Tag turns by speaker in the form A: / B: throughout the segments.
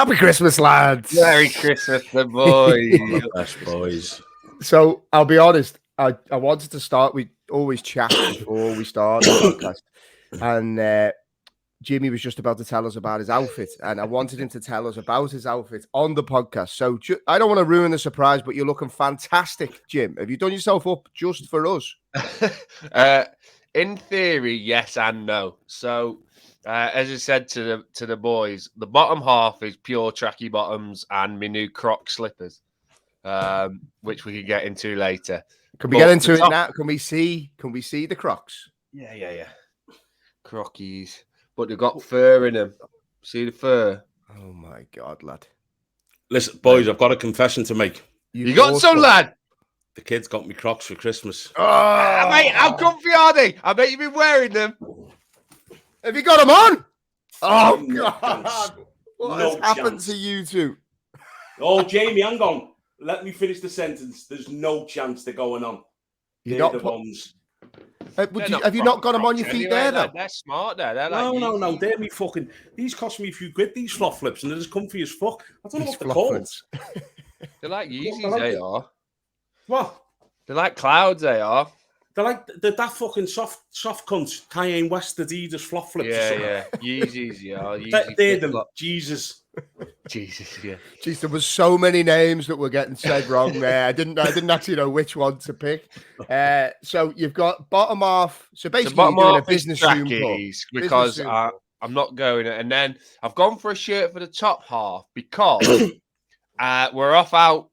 A: Happy Christmas, lads.
B: Merry Christmas, the boys.
C: Best boys.
A: So I'll be honest. I wanted to start. We always chat before we start the podcast, and Jimmy was just about to tell us about his outfit, and I wanted him to tell us about his outfit on the podcast. So I don't want to ruin the surprise, but you're looking fantastic, Jim. Have you done yourself up just for us?
B: In theory, yes and no. So, as I said to the boys, the bottom half is pure tracky bottoms and my new Croc slippers, which we can get into later.
A: Can we get into it now? Can we see the Crocs?
B: Yeah. Crockies. But they've got fur in them. See the fur?
A: Oh my God, lad.
C: Listen, boys, I've got a confession to make.
B: You got some, lad?
C: The kids got me Crocs for Christmas.
B: Oh, mate, how comfy are they? I bet you've been wearing them.
A: Have you got them on? Oh, God. What has happened to you two?
C: Oh, Jamie, hang on. Let me finish the sentence. There's no chance they're going on. They're the ones.
A: Have you not got them on your feet there, though?
B: They're smart there. They're
C: No. They're me fucking... These cost me a few quid, these flop flips, and they're as comfy as fuck. I don't know what they're called.
B: They're like Yeezys, they are.
C: What?
B: They're like clouds, they are.
C: They're that fucking soft cunt Kanye West Adidas flop flips.
B: Yeah. Yeezys, yeah.
C: They're them. Jesus,
B: yeah.
A: Jeez, there was so many names that were getting said wrong there. I didn't actually know which one to pick. So you've got bottom half. So basically, you're doing a business room
B: because I'm not going. And then I've gone for a shirt for the top half because we're off out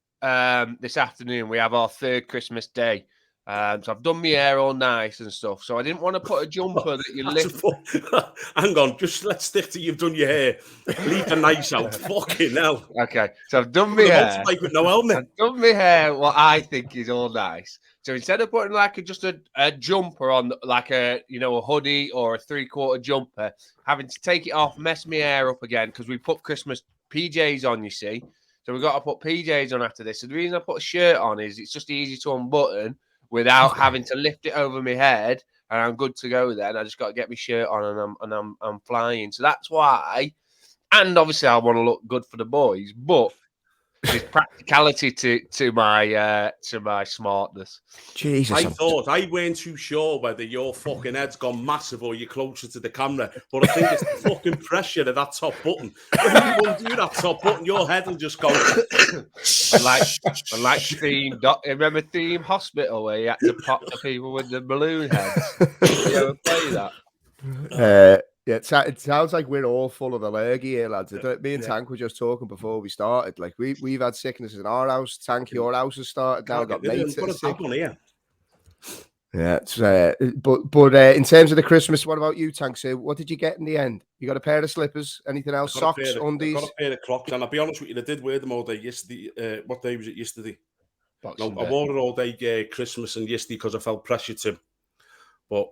B: this afternoon. We have our third Christmas day. So I've done my hair all nice and stuff. So I didn't want to put a jumper that you lift.
C: Hang on, just let's stick to you've done your hair. Leave the nice out. Fucking hell.
B: Okay, so I've done my hair.
C: With no helmet.
B: I've done my hair what I think is all nice. So instead of putting like just a jumper on, like a hoodie or a 3/4 jumper, having to take it off, mess my hair up again because we put Christmas PJs on, you see. So we've got to put PJs on after this. So the reason I put a shirt on is it's just easy to unbutton without having to lift it over my head, and I'm good to go then. I just got to get my shirt on and I'm flying. So that's why. And obviously I want to look good for the boys, but there's practicality to my smartness.
A: Jesus.
C: I weren't too sure whether your fucking head's gone massive or you're closer to the camera, but I think it's the fucking pressure of that top button. When you won't do that top button, your head will just go.
B: like Theme. Remember Theme Hospital where you had to pop the people with the balloon heads? You ever play that?
A: Yeah, it sounds like we're all full of allergy here, lads. Me and Tank were just talking before we started. Like we've had sickness in our house. Tank, your house has started now. Got mates that are sick. Yeah, but in terms of the Christmas, what about you, Tank? So what did you get in the end? You got a pair of slippers? Anything else? Socks, undies?
C: I got a pair of Crocs, and I'll be honest with you, I did wear them all day yesterday. What day was it yesterday? I wore it all day Christmas and yesterday because I felt pressure to. But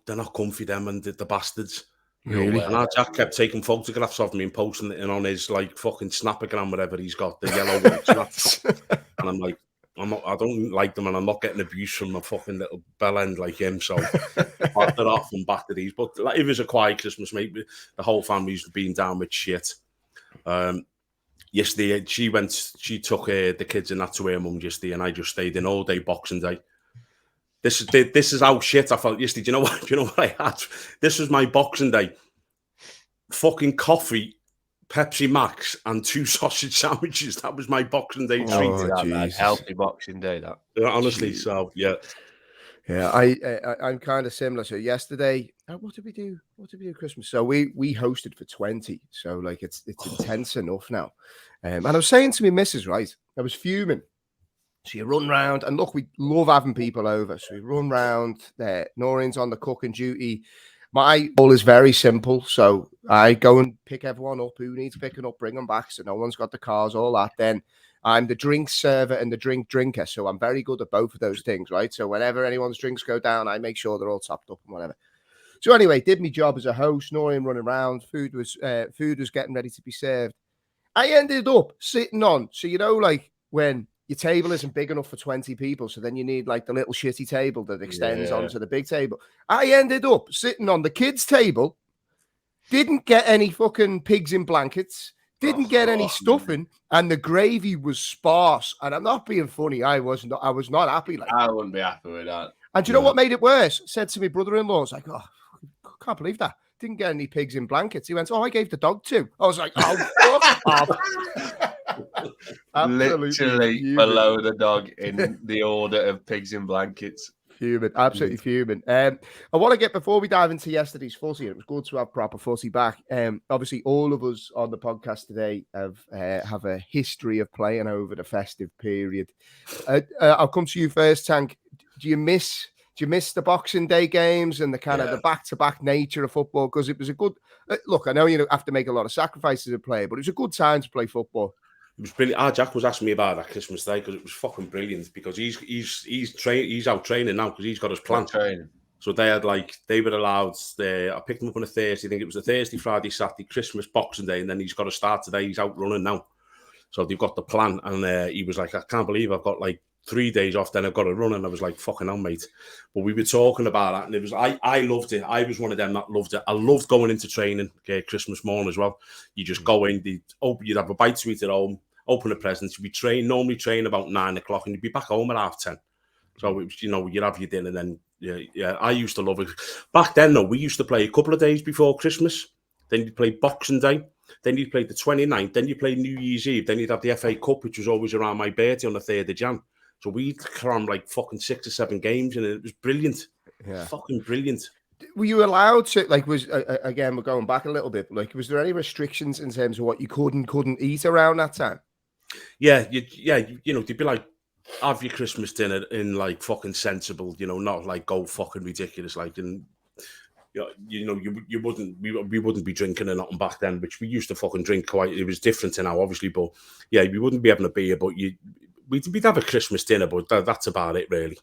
C: they're not comfy, them and the bastards.
A: Really?
C: And our Jack kept taking photographs of me and posting it on his like fucking Snapgram, whatever he's got, the yellow one. And I'm like, I don't like them, and I'm not getting abuse from my fucking little bell end like him. So they're off and back to these. But like, it was a quiet Christmas, mate. The whole family's been down with shit. Yesterday, she took the kids and that to her mum yesterday, and I just stayed in all day Boxing Day. This is how shit I felt yesterday. Do you know what I had? This was my Boxing Day. Fucking coffee, Pepsi Max, and 2 sausage sandwiches. That was my Boxing Day treat.
B: Healthy Boxing Day, that.
C: Honestly, so yeah.
A: Yeah, I'm kind of similar. So yesterday, what did we do? What did we do Christmas? So we hosted for 20. So like it's intense enough now. And I was saying to my missus, right? I was fuming. So you run round, and look, we love having people over. So we run round there. Noreen's on the cooking duty. My goal is very simple. So I go and pick everyone up who needs picking up, bring them back. So no one's got the cars, all that. Then I'm the drink server and the drink drinker. So I'm very good at both of those things, right? So whenever anyone's drinks go down, I make sure they're all topped up and whatever. So anyway, did my job as a host. Noreen running around. Food was getting ready to be served. I ended up sitting on. So like when your table isn't big enough for 20 people, so then you need like the little shitty table that extends onto the big table. I ended up sitting on the kids' table Didn't get any fucking pigs in blankets. Didn't get any stuffing, and the gravy was sparse. And I'm not being funny. I was not happy. Like,
B: I wouldn't be happy with that.
A: and do you know what made it worse? Said to my brother-in-law, I was like, "Oh, I can't believe that. Didn't get any pigs in blankets." He went, "Oh, I gave the dog 2." I was like, "Oh, fuck off."
B: Literally below the dog in the order of pigs in blankets.
A: Fuming, absolutely fuming. I want to get, before we dive into yesterday's footy, it was good to have proper footy back. Obviously, all of us on the podcast today have a history of playing over the festive period. I'll come to you first, Tank. Do you miss the Boxing Day games and the kind of the back-to-back nature of football? Because it was a good look. I know you have to make a lot of sacrifices to play, but it was a good time to play football.
C: It was brilliant. Our Jack was asking me about that Christmas Day because it was fucking brilliant. Because he's out training now because he's got his plan. So they were allowed. I picked him up on a Thursday. I think it was a Thursday, Friday, Saturday, Christmas, Boxing Day, and then he's got to start today. He's out running now. So they've got the plan, and he was like, "I can't believe I've got like 3 days off. Then I've got to run." And I was like, "Fucking hell, mate." But we were talking about that, and it was I loved it. I was one of them that loved it. I loved going into training Christmas morning as well. You just go in, you'd have a bite to eat at home. Open a present. You'd normally train about 9 o'clock, and you'd be back home at 10:30. So it was, you'd have your dinner. Then I used to love it. Back then, though, we used to play a couple of days before Christmas. Then you'd play Boxing Day. Then you'd play the 29th. Then you play New Year's Eve. Then you'd have the FA Cup, which was always around my birthday on the 3rd of Jan. So we'd cram like fucking 6 or 7 games, and it was brilliant. Yeah, fucking brilliant.
A: Were you allowed to, like, again, we're going back a little bit, like, was there any restrictions in terms of what you could and couldn't eat around that time?
C: Yeah, they'd be like, have your Christmas dinner in like fucking sensible, not like go fucking ridiculous, like, and you wouldn't, we wouldn't be drinking or nothing back then, which we used to fucking drink quite. It was different to now, obviously, but yeah, we wouldn't be having a beer, but we'd have a Christmas dinner, but that's about it, really.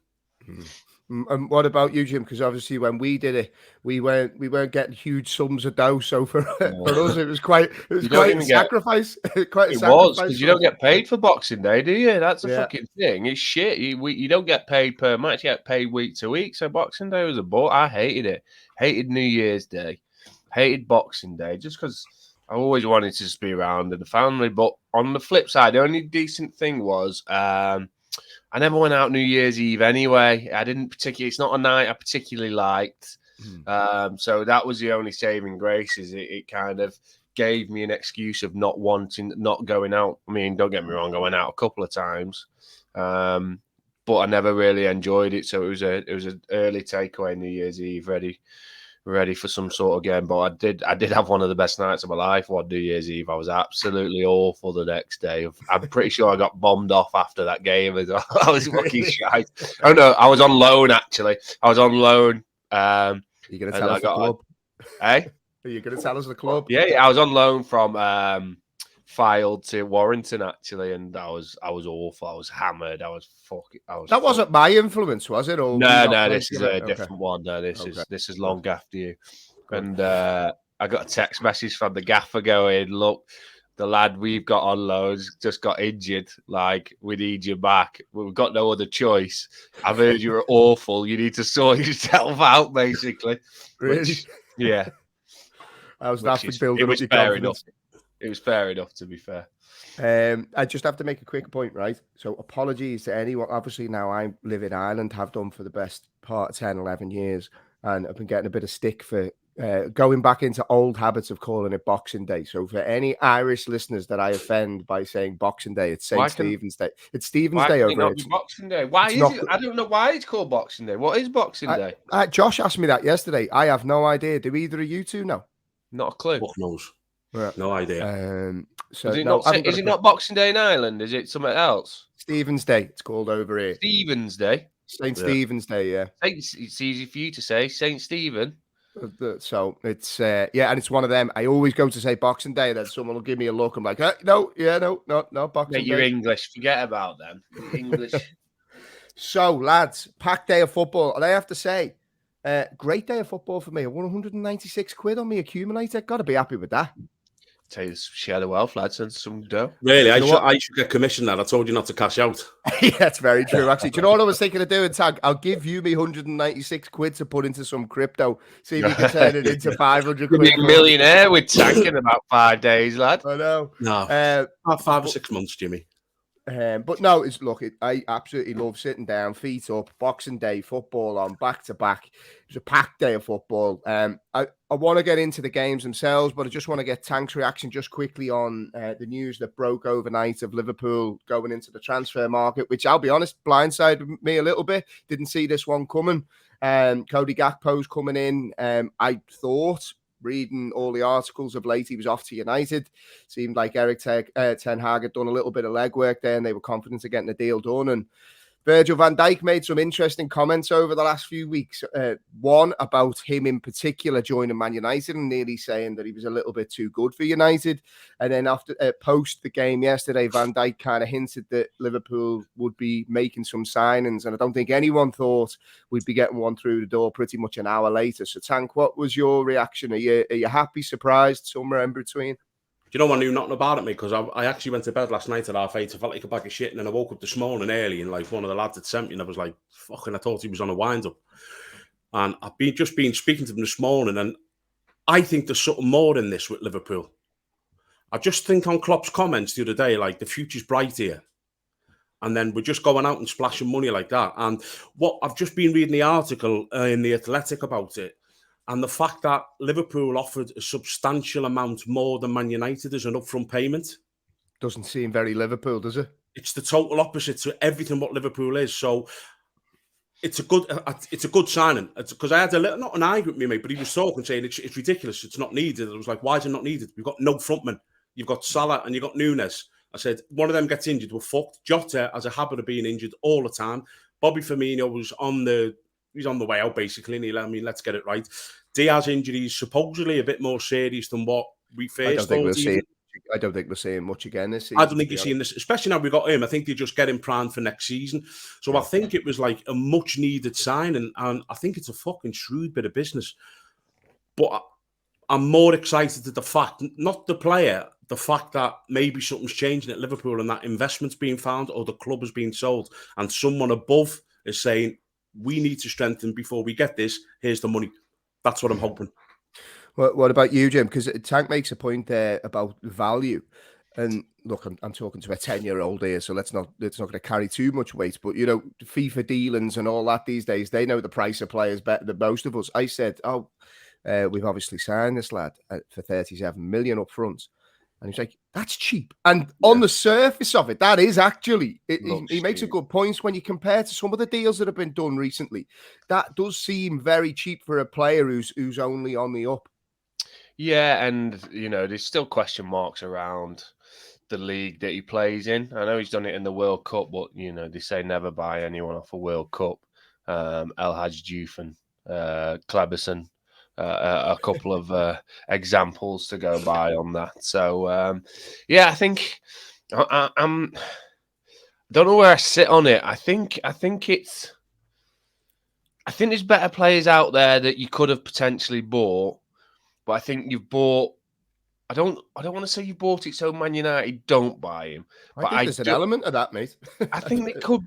A: And what about you, Jim? Because obviously, when we did it, we weren't getting huge sums of dough. So for us, it was quite a sacrifice. It was,
B: because you don't get paid for Boxing Day, do you? That's a fucking thing. It's shit. You don't get paid per match. You get paid week to week. So Boxing Day was a bore. I hated it. Hated New Year's Day. Hated Boxing Day just because I always wanted to just be around in the family. But on the flip side, the only decent thing was I never went out New Year's Eve anyway. It's not a night I particularly liked. So that was the only saving grace, is it kind of gave me an excuse of not going out. I mean, don't get me wrong, I went out a couple of times. But I never really enjoyed it. So it was an early takeaway New Year's Eve, ready for some sort of game. But I did have one of the best nights of my life on New Year's Eve. I was absolutely awful the next day. I'm pretty sure I got bombed off after that game as well. I was fucking shite. Oh no, I was on loan actually. I was on loan.
A: You're gonna tell us the club?
B: Are
A: you gonna tell us the club?
B: Yeah, I was on loan from Filed to Warrington actually, and I was awful. I was hammered. That wasn't my influence, was it? Or no, this is a different one. No, this is long after you. And I got a text message from the gaffer going, "Look, the lad we've got on loans just got injured. Like, we need you back. We've got no other choice. I've heard you're awful. You need to sort yourself out, basically."
A: Really?
B: Yeah.
A: I was building
B: it was fair enough. It was fair enough, to be fair.
A: I just have to make a quick point, right? So apologies to anyone. Obviously, now I live in Ireland, have done for the best part of 10, 11 years, and I've been getting a bit of stick for going back into old habits of calling it Boxing Day. So for any Irish listeners that I offend by saying Boxing Day, it's St. Stephen's Day. It's Stephen's Day over here.
B: Boxing Day. Why is it? I don't know why it's called Boxing Day. What is Boxing Day?
A: Josh asked me that yesterday. I have no idea. Do either of you two know?
B: Not a clue.
C: Fuck knows.
A: Yeah.
C: No idea.
B: So is it not Boxing Day in Ireland? Is it something else?
A: Stephen's Day. It's called over here.
B: Stephen's Day.
A: St. Stephen's Day. Yeah.
B: It's easy for you to say St. Stephen.
A: So it's and it's one of them. I always go to say Boxing Day, then someone will give me a look. I'm like, no, Boxing Day.
B: You're English. Forget about them. English.
A: So, lads, packed day of football, and I have to say, great day of football for me. 196 quid on me accumulator. Got to be happy with that.
B: Tell you, share the wealth, lads, and some dough.
C: Really,
A: You know
C: I should get commissioned that. I told you not to cash out.
A: Yeah, that's very true. Actually, do you know what I was thinking of doing, Tag? I'll give you me 196 quid to put into some crypto. See if you can turn it into 500
B: You'll
A: quid.
B: be a millionaire with Tank in about 5 days, lad.
A: I know.
C: No, about 5 or 6 months, Jimmy.
A: But no, I absolutely love sitting down, feet up, Boxing Day football on back to back. It was a packed day of football. I want to get into the games themselves, but I just want to get Tank's reaction just quickly on the news that broke overnight of Liverpool going into the transfer market, which I'll be honest, blindsided me a little bit. Didn't see this one coming. Cody Gakpo's coming in. I thought, reading all the articles of late, he was off to United. Seemed like Eric Ten Hag had done a little bit of legwork there, and they were confident of getting the deal done. And Virgil van Dijk made some interesting comments over the last few weeks. One about him in particular joining Man United and nearly saying that he was a little bit too good for United. And then after post the game yesterday, Van Dijk kind of hinted that Liverpool would be making some signings. And I don't think anyone thought we'd be getting one through the door pretty much an hour later. So Tank, what was your reaction? Are you happy, surprised, somewhere in between?
C: You know, I knew nothing about it, mate, because I actually went to bed last night at 8:30. I felt like a bag of shit, and then I woke up this morning early, and like one of the lads had sent me, and I was like, fucking, I thought he was on a wind-up. And I've been speaking to them this morning, and I think there's something more in this with Liverpool. I just think on Klopp's comments the other day, like, the future's bright here. And then we're just going out and splashing money like that. And what I've just been reading the article in The Athletic about it, and the fact that Liverpool offered a substantial amount more than Man United as an upfront payment.
A: Doesn't seem very Liverpool, does it?
C: It's the total opposite to everything what Liverpool is. So it's a good signing. Because I had a little, not an argument with me, mate, but he was talking, saying it's ridiculous. It's not needed. I was like, why is it not needed? We've got no frontmen. You've got Salah and you've got Nunez. I said, one of them gets injured, we're fucked. Jota has a habit of being injured all the time. Bobby Firmino was he's on the way out, basically. And let's get it right. Diaz injury is supposedly a bit more serious than what we first thought.
A: I don't think we're seeing much again this season.
C: I don't think you're seeing this, especially now we've got him. I think they just get him primed for next season. So I think it was like a much needed signing, and I think it's a fucking shrewd bit of business. But I'm more excited at the fact, not the player, the fact that maybe something's changing at Liverpool and that investment's being found or the club is being sold, and someone above is saying, we need to strengthen before we get this. Here's the money. That's what I'm hoping.
A: What about you, Jim? Because Tank makes a point there about value. And look, I'm talking to a 10-year-old here, so let's not going to carry too much weight. But, you know, FIFA dealings and all that these days, they know the price of players better than most of us. I said, we've obviously signed this lad for 37 million up front. And he's like, that's cheap. And on the surface of it, that is actually, he makes a good point when you compare to some of the deals that have been done recently. That does seem very cheap for a player who's only on the up.
B: Yeah, and, you know, there's still question marks around the league that he plays in. I know he's done it in the World Cup, but, you know, they say never buy anyone off a World Cup. El Hadji Diouf and Kleberson. A couple of examples to go by on that. So, I think I don't know where I sit on it. I think there's better players out there that you could have potentially bought, but I think you've bought. I don't want to say you bought it so Man United don't buy him.
A: I think there's an element of that, mate.
B: I think they could.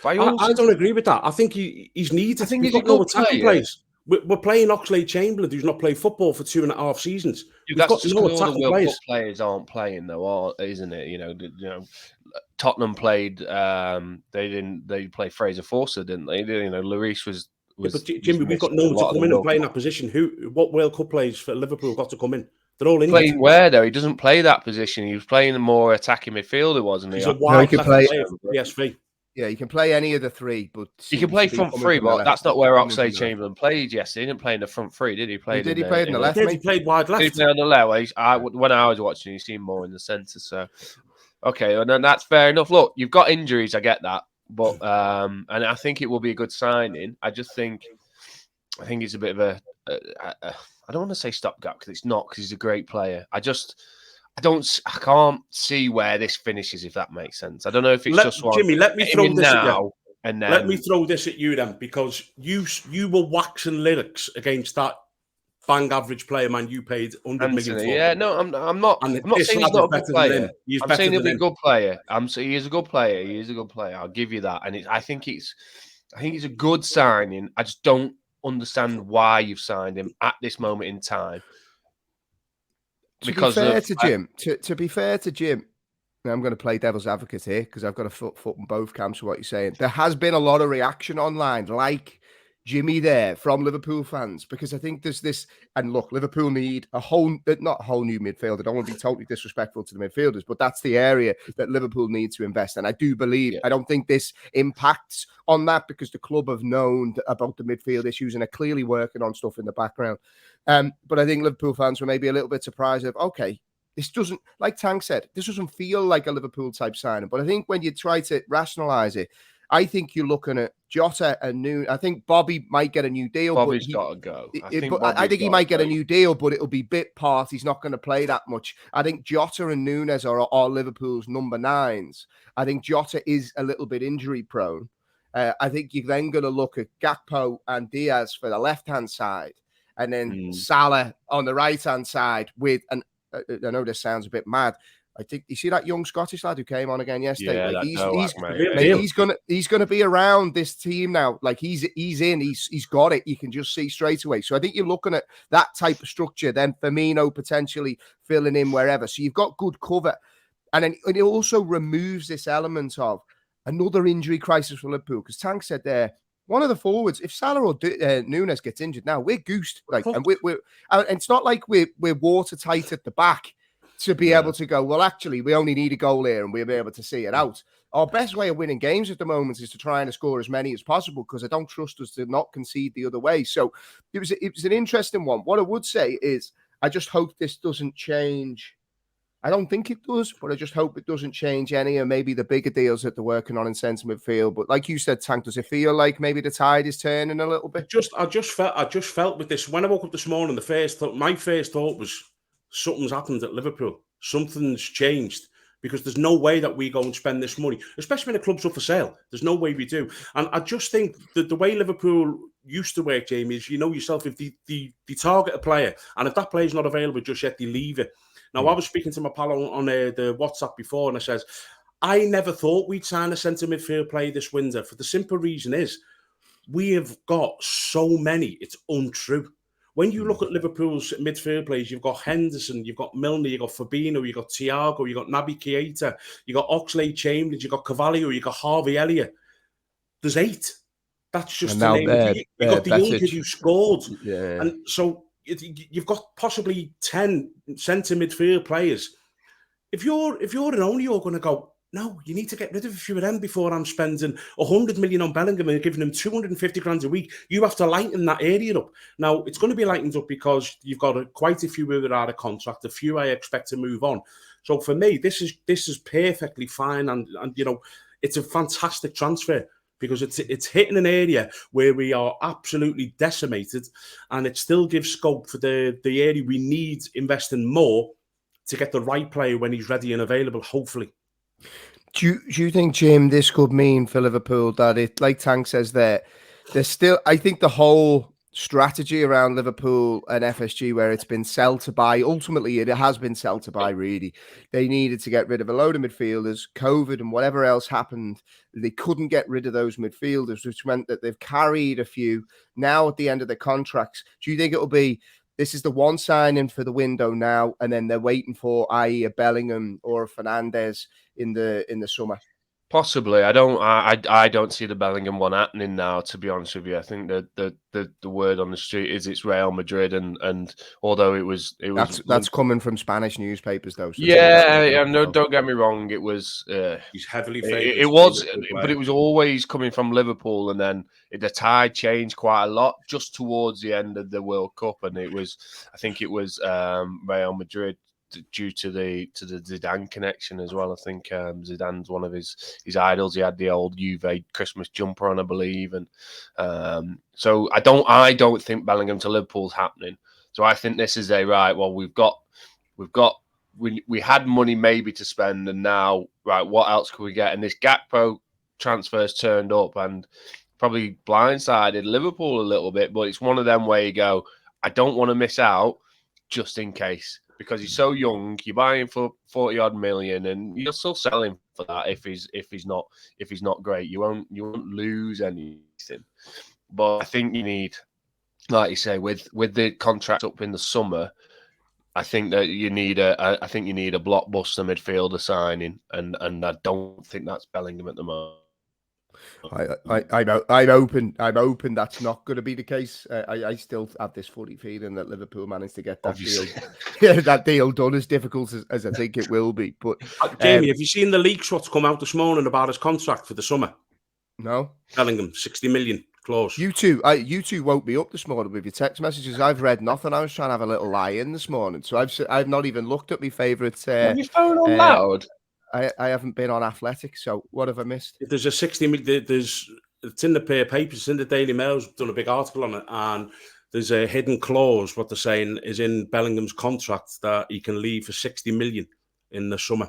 C: I don't agree with that. I think he's needed.
B: I think
C: he's got no attacking players. We're playing Oxlade-Chamberlain, who's not played football for 2.5 seasons.
B: That's just all the World Cup players aren't playing, though, isn't it? You know, Tottenham played. They played Fraser Forster, didn't they? You know, Lloris was.
C: But Jimmy, we've got no one to come in and play in that position. What World Cup players for Liverpool got to come in? They're all in.
B: Playing where though? He doesn't play that position. He was playing a more attacking midfielder, wasn't he?
C: He's a wide player for PSV.
A: Yeah, you can play any of the three, but
B: you can play front three, but that's not where Oxlade-Chamberlain played yesterday. He didn't play in the front three, did he?
A: He play in the left?
C: He played wide left.
B: He played on the left. When I was watching, he seemed more in the centre. So, okay, and then that's fair enough. Look, you've got injuries, I get that, but and I think it will be a good signing. I think it's a bit of a I don't want to say stopgap because it's not, because he's a great player. I can't see where this finishes, if that makes sense. I don't know if it's just one.
C: Jimmy, let me throw this
B: now and then.
C: Let me throw this at you then, because you were waxing lyrics against that bang average player, man. You paid 100 million for.
B: Yeah, no, I'm not.
C: And
B: I'm not
C: this
B: saying he's
C: lad is
B: not a good
C: better than
B: player.
C: him. He's
B: I'm
C: better
B: saying he'll
C: than
B: be a
C: him.
B: good player. He is a good player. He is a good player. I'll give you that. And I think it's a good signing. I just don't understand why you've signed him at this moment in time.
A: To be fair to Jim, now I'm going to play devil's advocate here because I've got a foot in both camps of what you're saying. There has been a lot of reaction online, like Jimmy there, from Liverpool fans, because I think there's this, and look, Liverpool need not a whole new midfield. I don't want to be totally disrespectful to the midfielders, but that's the area that Liverpool need to invest in. I do believe, I don't think this impacts on that because the club have known about the midfield issues and are clearly working on stuff in the background. But I think Liverpool fans were maybe a little bit surprised of, okay, this doesn't, like Tank said, this doesn't feel like a Liverpool type signing. But I think when you try to rationalise it, I think you're looking at Jota and Nunez. I think Bobby might get a new deal.
B: Bobby's got to go.
A: I think he might get a new deal, but it'll be bit part. He's not going to play that much. I think Jota and Nunez are Liverpool's number 9s. I think Jota is a little bit injury prone. I think you're then going to look at Gakpo and Diaz for the left-hand side, and then Salah on the right-hand side with an I know this sounds a bit mad. I think you see that young Scottish lad who came on again yesterday.
B: Yeah,
A: he's gonna be around this team now. Like he's in. He's got it. You can just see straight away. So I think you're looking at that type of structure. Then Firmino potentially filling in wherever. So you've got good cover, and then it also removes this element of another injury crisis for Liverpool. Because Tank said there, one of the forwards, if Salah or Nunez gets injured now, we're goosed. Like, and and it's not like we're watertight at the back to be able to go, well, actually, we only need a goal here and we'll be able to see it out. Our best way of winning games at the moment is to try and score as many as possible because I don't trust us to not concede the other way. So it was an interesting one. What I would say is I just hope this doesn't change. I don't think it does, but I just hope it doesn't change any of maybe the bigger deals that they're working on in centre midfield. But like you said, Tank, does it feel like maybe the tide is turning a little bit?
C: I just felt with this when I woke up this morning. My first thought was something's happened at Liverpool. Something's changed because there's no way that we go and spend this money, especially when the club's up for sale. There's no way we do. And I just think that the way Liverpool used to work, Jamie, is you know yourself, if they target a player and if that player's not available just yet, they leave it. Now, I was speaking to my pal on the WhatsApp before, and I says, I never thought we'd sign a centre midfield player this winter for the simple reason is we have got so many, it's untrue. When you look at Liverpool's midfield players, you've got Henderson, you've got Milner, you've got Fabinho, you've got Thiago, you've got Naby Keita, you've got Oxlade-Chamberlain, you've got Cavalier, you've got Harvey Elliott. There's 8. That's just the name. You've got the young kid who scored.
A: Yeah.
C: And so you've got possibly 10 centre midfield players. If you're an owner, you're going to go, no, you need to get rid of a few of them before I'm spending 100 million on Bellingham and giving him 250 grand a week. You have to lighten that area up. Now, it's going to be lightened up because you've got quite a few who are out of contract, a few I expect to move on. So for me, this is perfectly fine. And you know, it's a fantastic transfer because it's hitting an area where we are absolutely decimated and it still gives scope for the area we need investing more to get the right player when he's ready and available, hopefully.
A: Do you think, Jim, this could mean for Liverpool that it, like Tank says there's still, I think the whole strategy around Liverpool and FSG where it's been sell to buy, ultimately it has been sell to buy really. They needed to get rid of a load of midfielders, COVID and whatever else happened. They couldn't get rid of those midfielders, which meant that they've carried a few now at the end of their contracts. Do you think it'll be, this is the one signing for the window now, and then they're waiting for, i.e., a Bellingham or a Fernandes in the summer?
B: Possibly. I don't see the Bellingham one happening now, to be honest with you. I think that the word on the street is it's Real Madrid, and although it was
A: that's coming from Spanish newspapers though. So
B: no, don't get me wrong. It was
C: he's heavily favoured.
B: It was, but it was always coming from Liverpool, and then the tide changed quite a lot just towards the end of the World Cup, and I think it was Real Madrid. Due to the Zidane connection as well. I think Zidane's one of his idols. He had the old Juve Christmas jumper on, I believe, and so I don't think Bellingham to Liverpool's happening. So I think this is well, we had money maybe to spend, and now what else could we get? And this Gakpo transfer's turned up and probably blindsided Liverpool a little bit, but it's one of them where you go, I don't want to miss out just in case, because he's so young. You buy him for 40 odd million, and you'll still sell him for that if he's not great. You won't lose anything. But I think you need, like you say, with the contract up in the summer, I think that you need a blockbuster midfielder signing, and I don't think that's Bellingham at the moment.
A: I'm open that's not going to be the case. I still have this funny feeling that Liverpool managed to get that deal, that deal done, as difficult as I think it will be. But
C: Jamie, have you seen the leaks what's come out this morning about his contract for the summer?
A: No.
C: Bellingham, 60 million clause.
A: You two woke me up this morning with your text messages. I've read nothing. I was trying to have a little lie in this morning, so I've not even looked at my favourite.
B: Have you phone on loud?
A: I haven't been on Athletic, so what have I missed?
C: If there's a 60 million, it's in the papers, it's in the Daily Mail's done a big article on it, and there's a hidden clause, what they're saying is in Bellingham's contract, that he can leave for 60 million in the summer.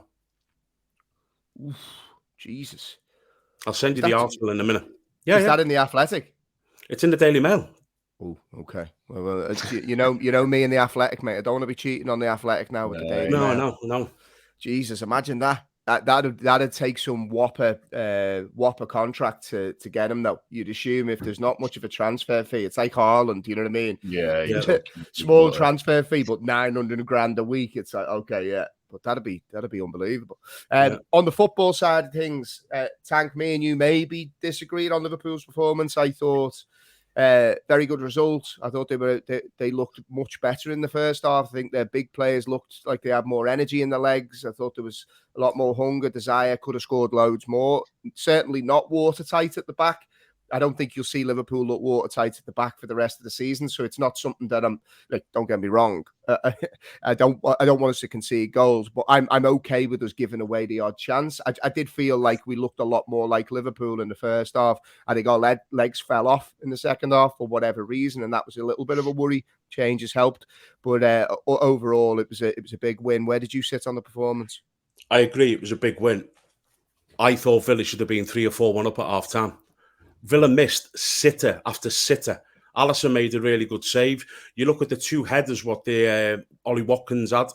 A: Oof, Jesus.
C: I'll send you the article in a minute. Yeah,
A: is that in the Athletic?
C: It's in the Daily Mail.
A: Oh, okay. Well, you know me and the Athletic, mate. I don't want to be cheating on the Athletic now with the Daily Mail.
C: No.
A: Jesus, imagine that. That'd take some whopper contract to get him, though. You'd assume if there's not much of a transfer fee, it's like Haaland, you know what I mean?
B: Yeah.
A: Small transfer fee, but 900 grand a week. It's like, okay, yeah. But that'd be unbelievable. On the football side of things, Tank, me and you maybe disagreed on Liverpool's performance. I thought very good result. I thought they looked much better in the first half. I think their big players looked like they had more energy in the legs. I thought there was a lot more hunger, desire, could have scored loads more. Certainly not watertight at the back. I don't think you'll see Liverpool look watertight at the back for the rest of the season. So it's not something that I'm like. Don't get me wrong. I don't want us to concede goals, but I'm okay with us giving away the odd chance. I did feel like we looked a lot more like Liverpool in the first half. I think our legs fell off in the second half for whatever reason, and that was a little bit of a worry. Changes helped, but overall it was a big win. Where did you sit on the performance?
C: I agree. It was a big win. I thought Villa should have been 3 or 4-1 up at half time. Villa missed sitter after sitter. Alisson made a really good save. You look at the two headers, what the Ollie Watkins had.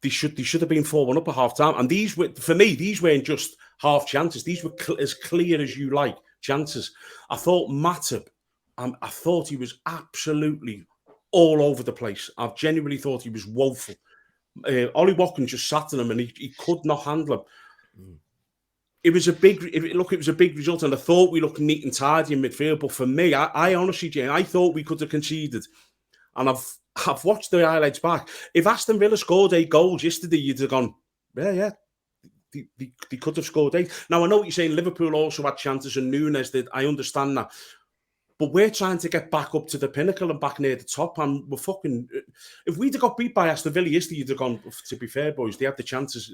C: They should have been 4-1 up at half time. And these were, for me, these weren't just half chances. These were as clear as you like chances. I thought Matip, I thought he was absolutely all over the place. I genuinely thought he was woeful. Ollie Watkins just sat in him and he could not handle him. It was a big result, and I thought we looked neat and tidy in midfield. But for me, I honestly, Jane, I thought we could have conceded. And I've watched the highlights back. If Aston Villa scored 8 goals yesterday, you'd have gone, yeah, they could have scored 8. Now I know what you're saying. Liverpool also had chances, and Nunez did. I understand that. But we're trying to get back up to the pinnacle and back near the top. And we're fucking... If we'd have got beat by Aston Villa yesterday, you'd have gone, to be fair, boys, they had the chances.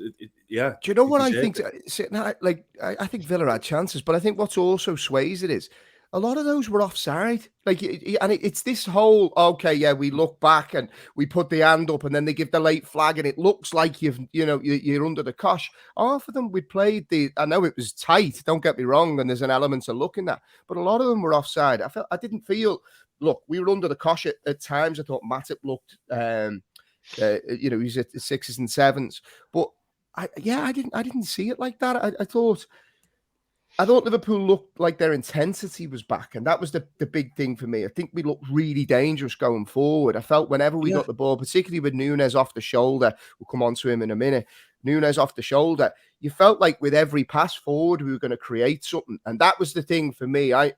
C: Yeah.
A: Do you know what I think? I think Villa had chances, but I think what's also sways it is, a lot of those were offside. It's this whole, okay, yeah, we look back and we put the hand up and then they give the late flag and it looks like you're under the cosh. Half of them we played I know it was tight, don't get me wrong, and there's an element of looking at, but a lot of them were offside. Look, we were under the cosh at times. I thought Matip looked, he's at the 6s and 7s, but I didn't see it like that. I thought Liverpool looked like their intensity was back, and that was the big thing for me. I think we looked really dangerous going forward. I felt whenever we got the ball, particularly with Nunez off the shoulder, we'll come on to him in a minute, Nunez off the shoulder, you felt like with every pass forward, we were going to create something. And that was the thing for me. I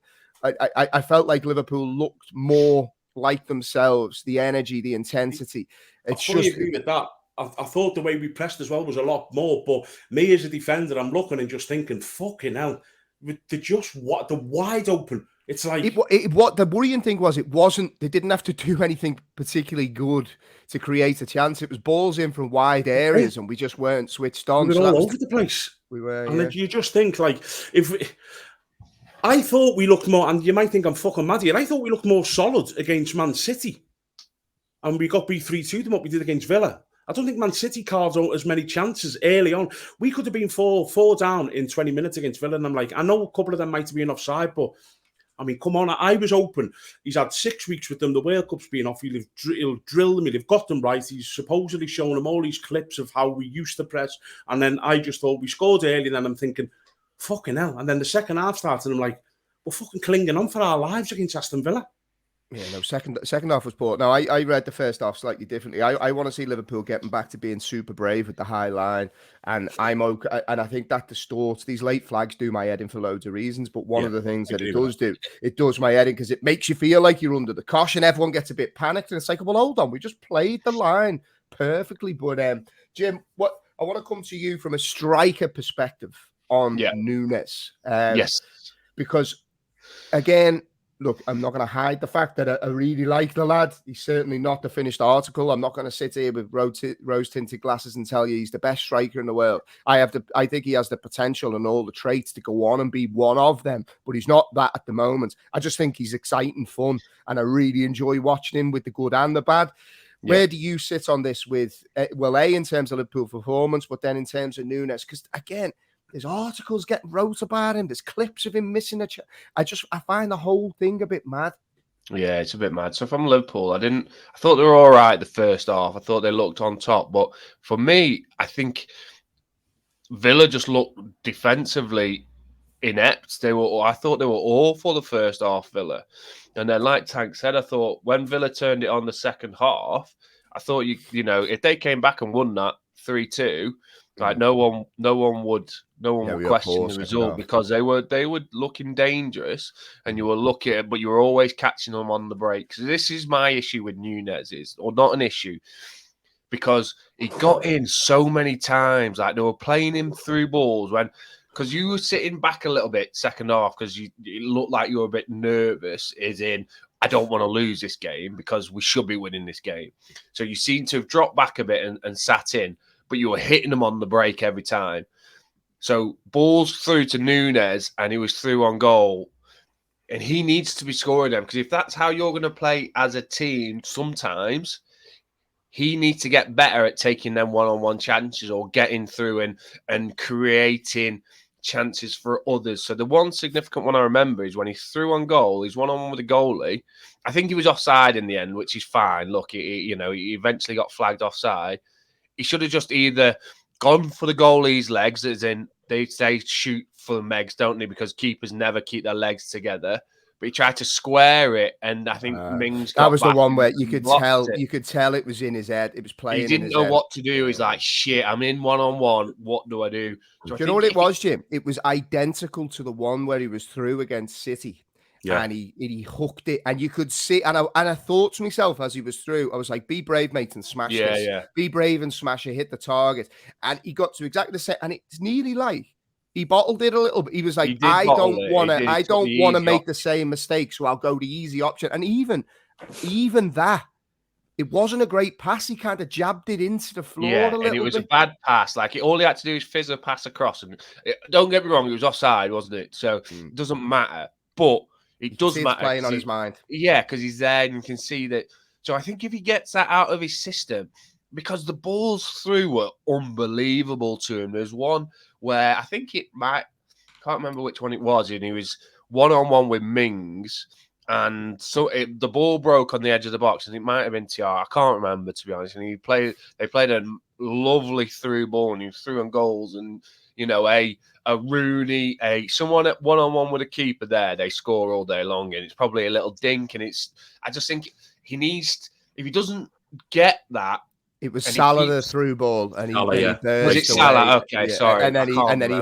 A: felt like Liverpool looked more like themselves, the energy, the intensity.
C: I fully agree with that. I thought the way we pressed as well was a lot more, but me as a defender, I'm looking and just thinking, fucking hell, the wide open. It's like
A: what the worrying thing was, they didn't have to do anything particularly good to create a chance. It was balls in from wide areas, and we just weren't switched on.
C: We were all over the place.
A: We were,
C: and you just think I thought we looked more, and you might think I'm fucking mad here. I thought we looked more solid against Man City, and we got beat 3-2 than what we did against Villa. I don't think Man City carved out as many chances early on. We could have been 4 down in 20 minutes against Villa, and I'm like, I know a couple of them might have been offside, but I mean, come on, I was open. He's had 6 weeks with them. The World Cup's been off. He'll drill them. He'll got them right. He's supposedly shown them all these clips of how we used to press. And then I just thought we scored early. And then I'm thinking, fucking hell. And then the second half started. And I'm like, we're fucking clinging on for our lives against Aston Villa.
A: Yeah, no, second half was poor. Now, I read the first half slightly differently. I want to see Liverpool getting back to being super brave with the high line, and I'm okay. And I think that distorts these late flags. Do my head in for loads of reasons, but one of the things that it does my head in because it makes you feel like you're under the cosh, and everyone gets a bit panicked. And it's like, well, hold on, we just played the line perfectly. But Jim, what I want to come to you from a striker perspective on Nunez,
B: yes,
A: because again. Look, I'm not going to hide the fact that I really like the lad. He's certainly not the finished article. I'm not going to sit here with rose-tinted glasses and tell you he's the best striker in the world. I think he has the potential and all the traits to go on and be one of them, but he's not that at the moment. I just think he's exciting, fun, and I really enjoy watching him with the good and the bad. Yeah. Where do you sit on this with, in terms of Liverpool performance, but then in terms of Nunez? Because, again, there's articles getting wrote about him. There's clips of him missing I find the whole thing a bit mad.
B: Yeah, it's a bit mad. So from Liverpool, I thought they were all right the first half. I thought they looked on top. But for me, I think Villa just looked defensively inept. I thought they were awful the first half, Villa. And then, like Tank said, I thought when Villa turned it on the second half, I thought you know, if they came back and won that 3-2, like no one would question the result because they were looking dangerous, and you were looking, but you were always catching them on the break. So this is my issue with Nunez, or not an issue, because he got in so many times. Like they were playing him through balls because you were sitting back a little bit second half because it looked like you were a bit nervous. I don't want to lose this game because we should be winning this game. So you seem to have dropped back a bit and sat in. But you were hitting them on the break every time. So balls through to Nunez, and he was through on goal. And he needs to be scoring them, because if that's how you're going to play as a team, sometimes he needs to get better at taking them one-on-one chances or getting through and creating chances for others. So the one significant one I remember is when he threw on goal, he's one-on-one with the goalie. I think he was offside in the end, which is fine. Look, he eventually got flagged offside. He should have just either gone for the goalie's legs, as in they shoot for the legs, don't they? Because keepers never keep their legs together. But he tried to square it, and I think Mings got
A: that was the
B: back
A: one where you could tell it was in his head. It was playing.
B: He didn't know what to do. He's like, shit, I'm in one-on-one. What do I do? So
A: do you know what it was, Jim? It was identical to the one where he was through against City. Yeah. And he hooked it, and you could see. And I thought to myself as he was through, I was like, "Be brave, mate, and smash this. Yeah. Be brave and smash it. Hit the target." And he got to exactly the same. And it's nearly like he bottled it a little bit. He was like, "I don't want to make the same mistake, so I'll go the easy option." And even that, it wasn't a great pass. He kind of jabbed it into the floor a little bit.
B: And it was a bad pass. Like all he had to do is fizz a pass across. And don't get me wrong, it was offside, wasn't it? So it doesn't matter, but. It does matter.
A: Playing on his mind.
B: Yeah, because he's there and you can see that. So I think if he gets that out of his system, because the balls through were unbelievable to him. There's one where I think can't remember which one it was, and he was one-on-one with Mings, and so the ball broke on the edge of the box, and it might have been TR. I can't remember, to be honest. And they played a lovely through ball, and he was through on goals, and a Rooney, someone at one-on-one with a keeper there, they score all day long, and it's probably a little dink, and I just think he needs, if he doesn't get that.
A: It was Salah the through ball, and
B: was it Salah? Okay, sorry.
A: And then he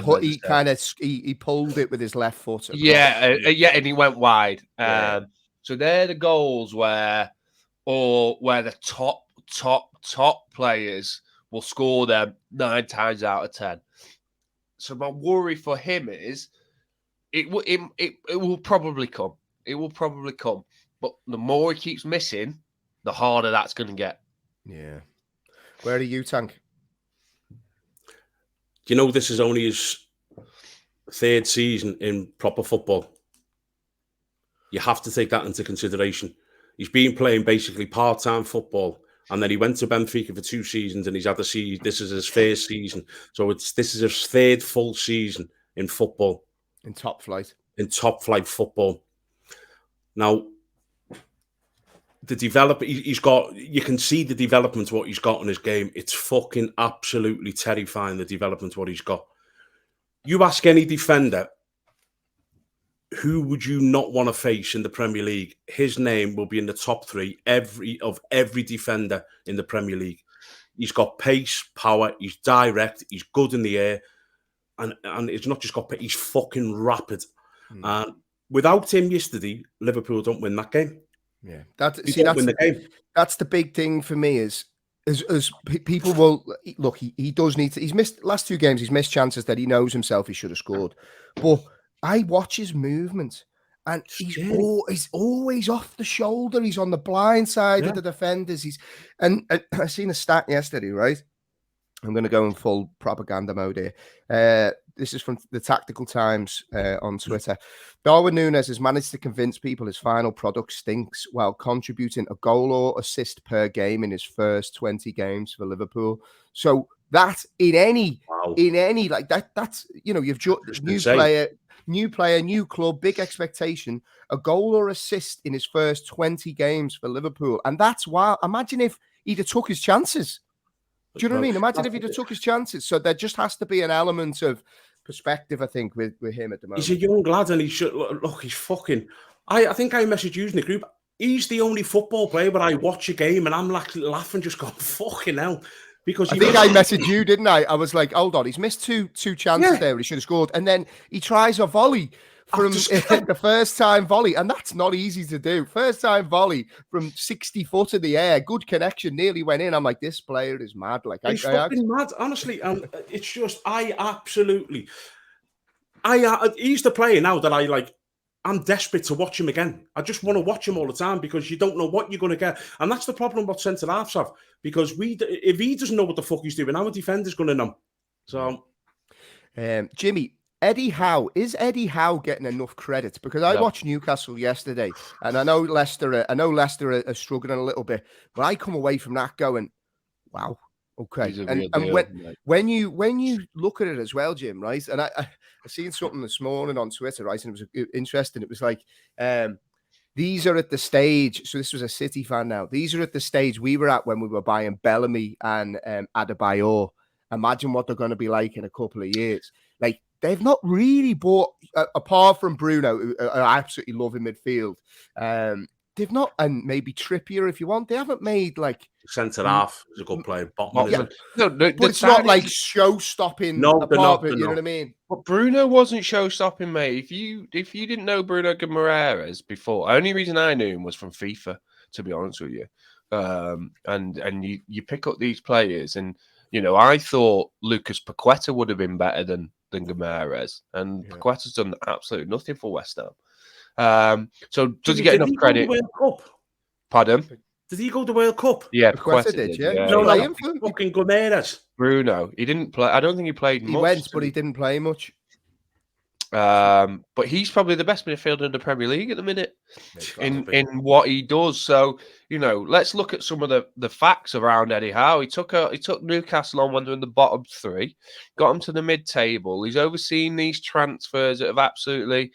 A: pulled it with his left foot.
B: And he went wide. So they're the goals where the top players will score them 9 times out of 10. So my worry for him is it will probably come. It will probably come. But the more he keeps missing, the harder that's going to get.
A: Yeah. Where are you, Tank?
C: Do you know this is only his 3rd season in proper football? You have to take that into consideration. He's been playing basically part-time football. And then he went to Benfica for 2 seasons, and he's had this is his 1st season. So this is his 3rd full season in football.
A: In top flight
C: football. Now, the develop he's got, you can see the development what he's got in his game. It's fucking absolutely terrifying, the development what he's got. You ask any defender, who would you not want to face in the Premier League? His name will be in the top 3 every defender in the Premier League. He's got pace, power, he's direct, he's good in the air, and it's not just got pace, he's fucking rapid. And without him yesterday, Liverpool don't win that game.
A: Yeah, that's the big thing for me is people will look. He does need to. He's missed last 2 games. He's missed chances that he knows himself he should have scored. But I watch his movement, and he's always off the shoulder. He's on the blind side of the defenders. And I seen a stat yesterday. Right, I'm going to go in full propaganda mode here. This is from the Tactical Times on Twitter. Darwin Nunez has managed to convince people his final product stinks while contributing a goal or assist per game in his first 20 games for Liverpool. So that in any like that's you've new player, new club, big expectation, a goal or assist in his first 20 games for Liverpool, and that's wild. Imagine if he'd have took his chances. Do you know what I mean? Imagine if he'd have took his chances. So there just has to be an element of perspective, I think, with him at the moment.
C: He's a young lad, and he should look. He's fucking. I think I messaged you in the group. He's the only football player where I watch a game and I'm like laughing, just going fucking hell. Because
A: I think I messaged you, didn't I? I was like, hold on, he's missed two chances there. He should have scored, and then he tries a volley from the first time volley, and that's not easy to do. First time volley from 60 foot in the air, good connection, nearly went in. I'm like, this player is mad. Like
C: he's fucking mad, honestly. It's just he's the player now that I like. I'm desperate to watch him again. I just want to watch him all the time because you don't know what you're going to get, and that's the problem what centre halves have. Because if he doesn't know what the fuck he's doing, our defender's going to know. So,
A: Jimmy. Eddie Howe, is Eddie Howe getting enough credit? Because I watched Newcastle yesterday, and I know Leicester are struggling a little bit, but I come away from that going, "Wow, okay." And when you look at it as well, Jim, right? And I seen something this morning on Twitter, right? And it was interesting. It was like, these are at the stage. So this was a City fan now. These are at the stage we were at when we were buying Bellamy and Adebayor. Imagine what they're going to be like in a couple of years. Like, they've not really bought, apart from Bruno, who I absolutely love in midfield. They've not, and maybe Trippier if you want. They haven't made like
C: centre half is a good player.
A: But it's not like show-stopping. You know what I mean?
B: But Bruno wasn't show-stopping, mate. If you didn't know Bruno Guimaraes before, only reason I knew him was from FIFA. To be honest with you, and you pick up these players, and I thought Lucas Paqueta would have been better than Guimaraes, and Paqueta's done absolutely nothing for West Ham. So does he get enough credit? Pardon?
C: Did he go to the World Cup?
B: Yeah, Paqueta did. Yeah.
C: No, like fucking Guimaraes.
B: Bruno, he didn't play. I don't think he played much.
A: He went, but he didn't play much.
B: But he's probably the best midfielder in the Premier League at the minute in what he does. So let's look at some of the facts around Eddie Howe. He took Newcastle on when they're in the bottom 3, got them to the mid-table. He's overseen these transfers that have absolutely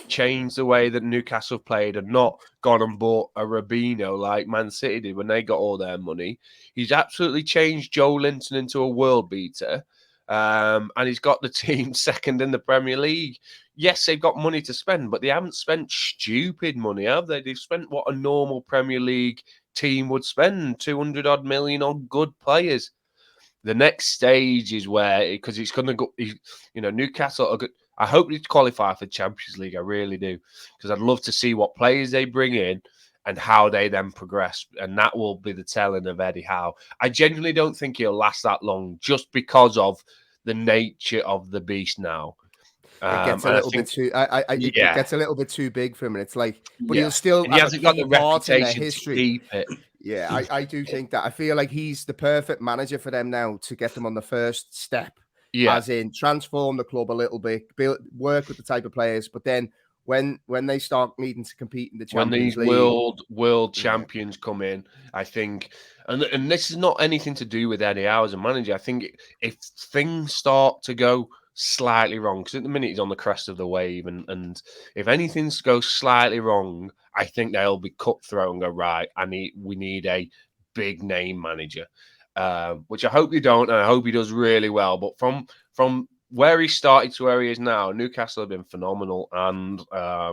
B: changed the way that Newcastle have played, and not gone and bought a Robinho like Man City did when they got all their money. He's absolutely changed Joe Linton into a world beater. And he's got the team second in the Premier League. Yes, they've got money to spend, but they haven't spent stupid money, have they? They've spent what a normal Premier League team would spend, 200 odd million on good players. The next stage is where, because it's going to go, Newcastle are good. I hope they qualify for the Champions League. I really do, because I'd love to see what players they bring in and how they then progress. And that will be the telling of Eddie Howe. I genuinely don't think he'll last that long, just because of the nature of the beast now.
A: It gets a little bit too. It gets a little bit too big for him, and it's like, but he'll still.
B: He hasn't got the reputation to keep it.
A: Yeah, I do think that. I feel like he's the perfect manager for them now to get them on the first step. Yeah, as in transform the club a little bit, work with the type of players, but then when they start needing to compete in the Champions League,
B: when these world champions come in, I think, and this is not anything to do with Eddie Howe as a manager. I think if things start to go slightly wrong, because at the minute he's on the crest of the wave, and if anything goes slightly wrong, I think they'll be cutthroat and go, right, we need a big name manager, which I hope they don't, and I hope he does really well. But from where he started to where he is now, Newcastle have been phenomenal, and I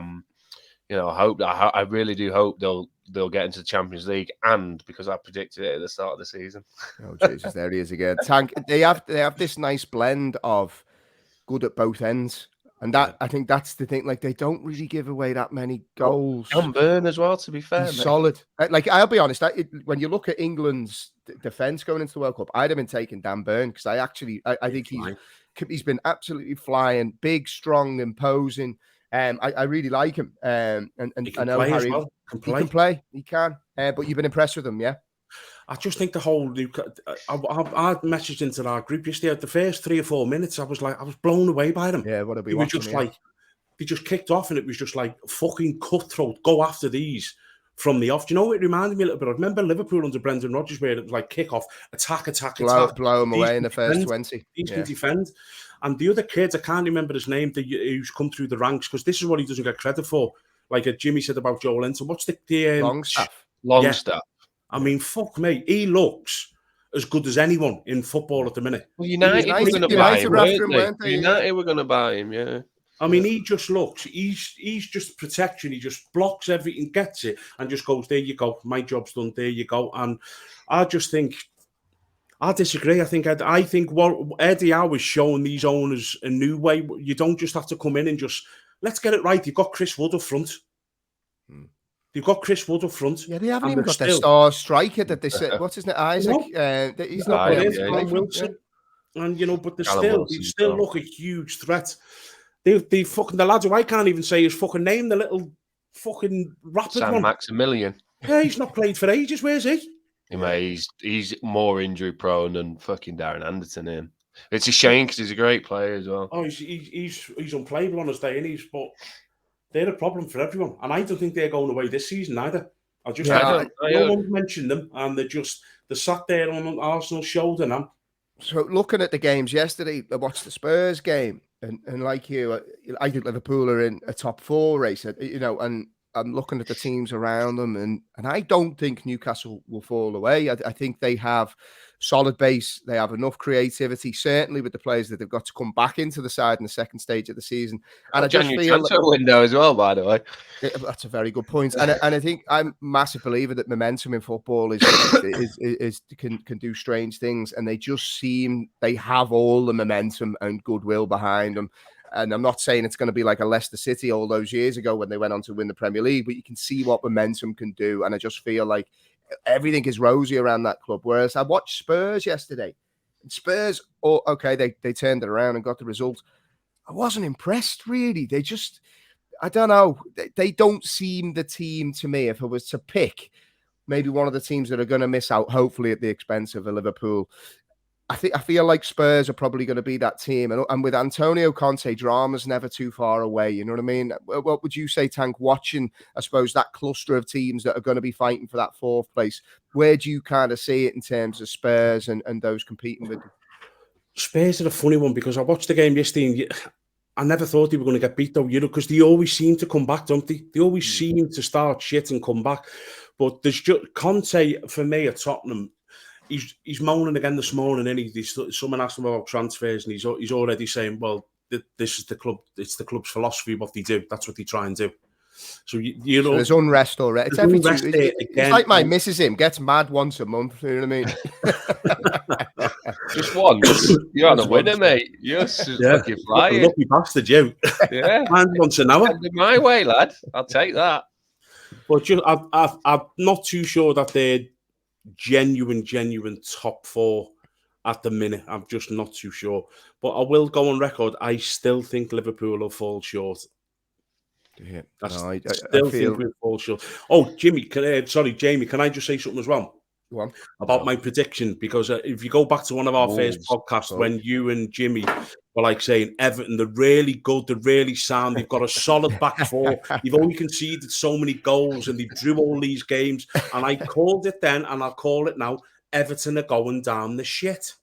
B: really do hope they'll get into the Champions League, and because I predicted it at the start of the season.
A: Oh Jesus, there he is again. Tank. They have this nice blend of good at both ends. And that I think that's the thing. Like, they don't really give away that many goals.
B: Dan Burn as well, to be fair.
A: He's solid. Like, I'll be honest, when you look at England's defense going into the World Cup, I'd have been taking Dan Burn, because I think he's been absolutely flying, big, strong, imposing. I really like him. And
C: he can
A: I know
C: play
A: Harry
C: as well.
A: He can play. He can. But you've been impressed with him, yeah?
C: I just think the whole I messaged into our group yesterday. The first 3 or 4 minutes, I was blown away by them.
A: Yeah, what are we
C: watching? Just like they just kicked off, and it was just like fucking cutthroat. Go after these from the off. Do you know what it reminded me a little bit of? I remember Liverpool under Brendan Rodgers, where it was like kick off, attack,
A: blow them away in the first 20.
C: These can defend. And the other kids, I can't remember his name, who's come through the ranks, because this is what he doesn't get credit for. Like Jimmy said about Joel Linton. What's the
B: Longstaff?
C: I mean, fuck me. He looks as good as anyone in football at the minute.
B: Well, United were going to buy him, weren't they? United were going to buy him, yeah.
C: I mean, he just looks, he's just protection. He just blocks everything, gets it, and just goes, there you go. My job's done. There you go. And I just think, I disagree. I think what Eddie Howe is showing these owners a new way. You don't just have to come in and just, let's get it right. You've got Chris Wood up front. They've got Chris Wood up front.
A: Yeah, they haven't even got their star striker that they said. What's his name? Isaac. He's not playing.
C: Wilson. And but they still look a huge threat. They fucking the lads who I can't even say his fucking name. The little fucking rapid
B: Sam
C: one.
B: Maximilian.
C: Yeah, he's not played for ages. Where's he?
B: He's more injury prone than fucking Darren Anderson. In it's a shame because he's a great player as well.
C: Oh, he's unplayable on his day, and but. They're a problem for everyone, and I don't think they're going away this season either. No one mentioned them, and they're sat there on Arsenal's shoulder now.
A: So looking at the games yesterday, I watched the Spurs game, and like you, I think Liverpool are in a top 4 race, and I'm looking at the teams around them, and I don't think Newcastle will fall away. I think they have solid base. They have enough creativity, certainly with the players that they've got to come back into the side in the second stage of the season. And I just feel
B: transfer window as well, by the way.
A: That's a very good point. And I think I'm a massive believer that momentum in football can do strange things. And they just seem they have all the momentum and goodwill behind them. And I'm not saying it's going to be like a Leicester City all those years ago when they went on to win the Premier League, but you can see what momentum can do. And I just feel like everything is rosy around that club. Whereas I watched Spurs yesterday. And Spurs, they turned it around and got the result. I wasn't impressed, really. They just, I don't know. They don't seem the team to me. If I was to pick maybe one of the teams that are going to miss out, hopefully at the expense of a Liverpool, I feel like Spurs are probably going to be that team. And with Antonio Conte, drama's never too far away. You know what I mean? What would you say, Tank, watching, I suppose, that cluster of teams that are going to be fighting for that 4th place? Where do you kind of see it in terms of Spurs and those competing with them?
C: Spurs are a funny one, because I watched the game yesterday and I never thought they were going to get beat, though, because they always seem to come back, don't they? They always seem to start shit and come back. But there's just Conte, for me, at Tottenham. He's moaning again this morning, and someone asked him about transfers, and he's already saying, "Well, this is the club. It's the club's philosophy. What they do. That's what they try and do." So you know,
A: there's unrest already. It's like my missus gets mad once a month. You know what I mean?
B: Just one. You're on a winner, mate. You're fucking flying.
C: Lucky bastard, you.
B: Yeah,
C: and once an hour.
B: My way, lad. I'll take that.
C: But I'm not too sure that they're genuine top 4 at the minute. I'm just not too sure, but I will go on record. I still think Liverpool will fall short.
A: Yeah,
C: I still think we'll fall short. Oh, Jamie, can I just say something as well?
A: Go on.
C: About my prediction, because if you go back to one of our first podcasts when you and Jimmy were like saying Everton, they're really good, they're really sound, they've got a solid back 4, you've only conceded so many goals and they drew all these games, and I called it then and I'll call it now, Everton are going down the shit.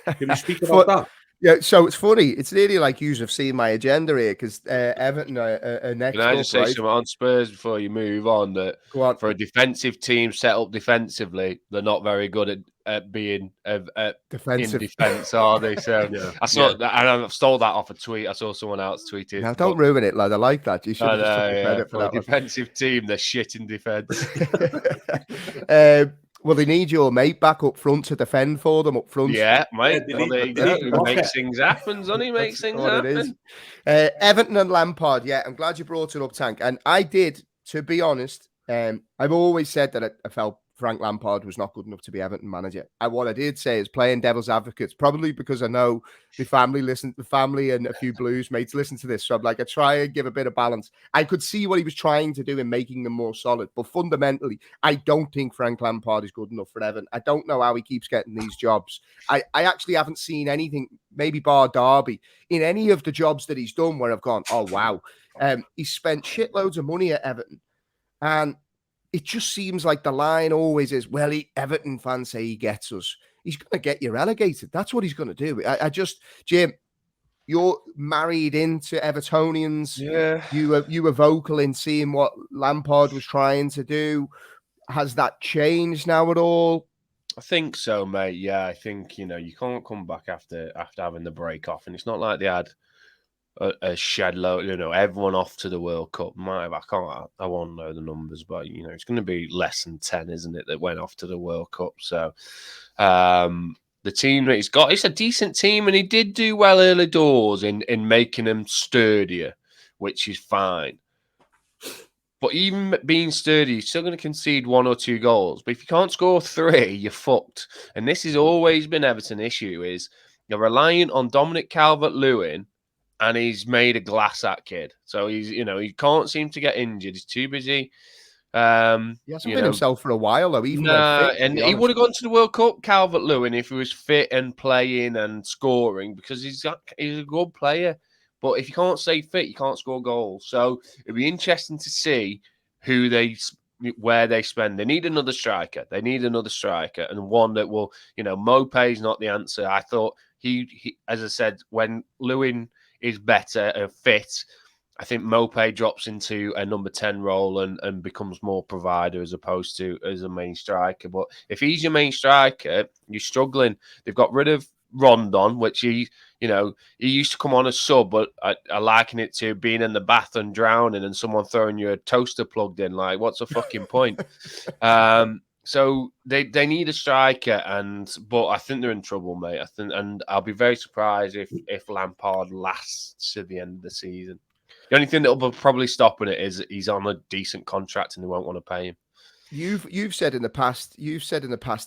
C: Can we speak about that?
A: Yeah, so it's funny. It's nearly like you have seen my agenda here because Everton are next
B: Can I
A: up,
B: just say
A: right?
B: something on Spurs before you move on? That
A: Go on.
B: for a defensive team set up defensively, they're not very good at being in
A: Defensive.
B: defence, are they? So
C: Yeah,
B: I saw that, and I stole that off a tweet. I saw someone else tweet it.
A: Now, don't ruin it, lad. I like that. You should
B: I
A: have just took the
B: know,
A: credit for
B: for a
A: that one.
B: defensive team, they're shit in defence.
A: Well, they need your mate back up front to defend for them up front.
B: Yeah, mate.
C: they
B: Well,
C: need-
B: there you
C: they
B: go.
C: need
B: He makes
C: Rocket.
B: things happen, doesn't he? Makes
A: That's
B: things
A: what it is.
B: happen.
A: Everton and Lampard. Yeah, I'm glad you brought it up, Tank. And I did, to be honest. I've always said that I felt Frank Lampard was not good enough to be Everton manager. And what I did say is playing devil's advocates, probably because I know the family and a few Blues mates listen to this. So I'm like, I try and give a bit of balance. I could see what he was trying to do in making them more solid. But fundamentally, I don't think Frank Lampard is good enough for Everton. I don't know how he keeps getting these jobs. I actually haven't seen anything, maybe bar Derby, in any of the jobs that he's done where I've gone, oh, wow. He's spent shitloads of money at Everton. And it just seems like the line always is, well, Everton fans say he gets us. He's going to get you relegated. That's what he's going to do. Jim, you're married into Evertonians.
B: Yeah.
A: You were vocal in seeing what Lampard was trying to do. Has that changed now at all?
B: I think so, mate. Yeah, I think, you can't come back after having the break off. And it's not like they had a shed load, everyone off to the World Cup. I won't know the numbers, but it's going to be less than 10, isn't it, that went off to the World Cup. So the team that he's got, it's a decent team, and he did do well early doors in making them sturdier, which is fine. But even being sturdy, you're still going to concede 1 or 2 goals. But if you can't score 3, you're fucked. And this has always been Everton's issue, is you're relying on Dominic Calvert-Lewin, and he's made a glass, that kid. So he's, he can't seem to get injured. He's too busy.
A: He hasn't been himself for a while, though. Even
B: and he would have gone to the World Cup, Calvert-Lewin, if he was fit and playing and scoring, because he's a good player. But if you can't stay fit, you can't score goals. So it'd be interesting to see where they spend. They need another striker. And one that will, Mopé's not the answer. I thought he as I said, when Lewin is better and fit, I think Mopé drops into a number 10 role and becomes more provider as opposed to as a main striker. But if he's your main striker, you're struggling. They've got rid of Rondon, which he used to come on as sub, but I liken it to being in the bath and drowning and someone throwing you a toaster plugged in. Like, what's the fucking point? So they need a striker, but I think they're in trouble, mate. And I'll be very surprised if Lampard lasts to the end of the season. The only thing that will probably stopping it is he's on a decent contract and they won't want to pay him.
A: You've said in the past,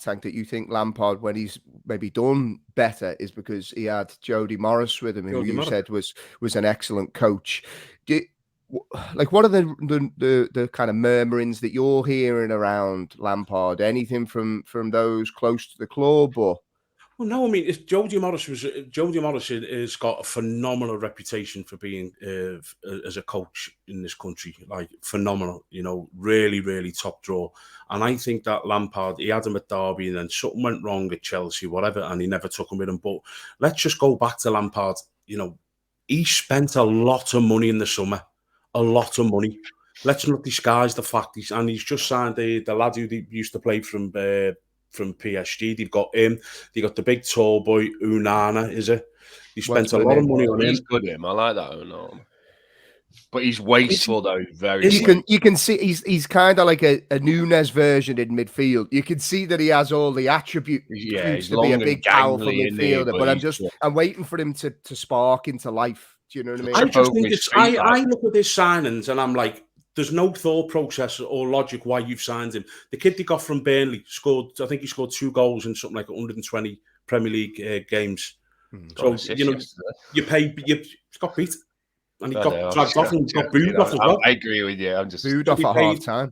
A: Tank, that you think Lampard, when he's maybe done better, is because he had Jody Morris with him, who you said was an excellent coach. What are the kind of murmurings that you're hearing around Lampard? Anything from those close to the club, or?
C: Well, no, I mean, Jody Morris has got a phenomenal reputation for being as a coach in this country, like phenomenal, really, really top draw. And I think that Lampard, he had him at Derby, and then something went wrong at Chelsea, whatever, and he never took him with him. But let's just go back to Lampard. He spent a lot of money in the summer, a lot of money. Let's not disguise the fact he's just signed the lad who used to play from PSG. They've got him. They got the big tall boy Unana. Is it? He spent a lot of money on him.
B: He's good. I like that Unana. But he's wasteful though.
A: You can see he's kind of like a Nunez version in midfield. You can see that he has all the attributes to be a big, powerful midfielder. But I'm waiting for him to spark into life. Do you know what I mean?
C: I look at his signings and I'm like, there's no thought process or logic why you've signed him. The kid they got from Burnley scored 2 goals in something like 120 Premier League games. So you got beat. And he got dragged off and got booed off as well.
B: I agree with you. I'm just
A: booed off at half time.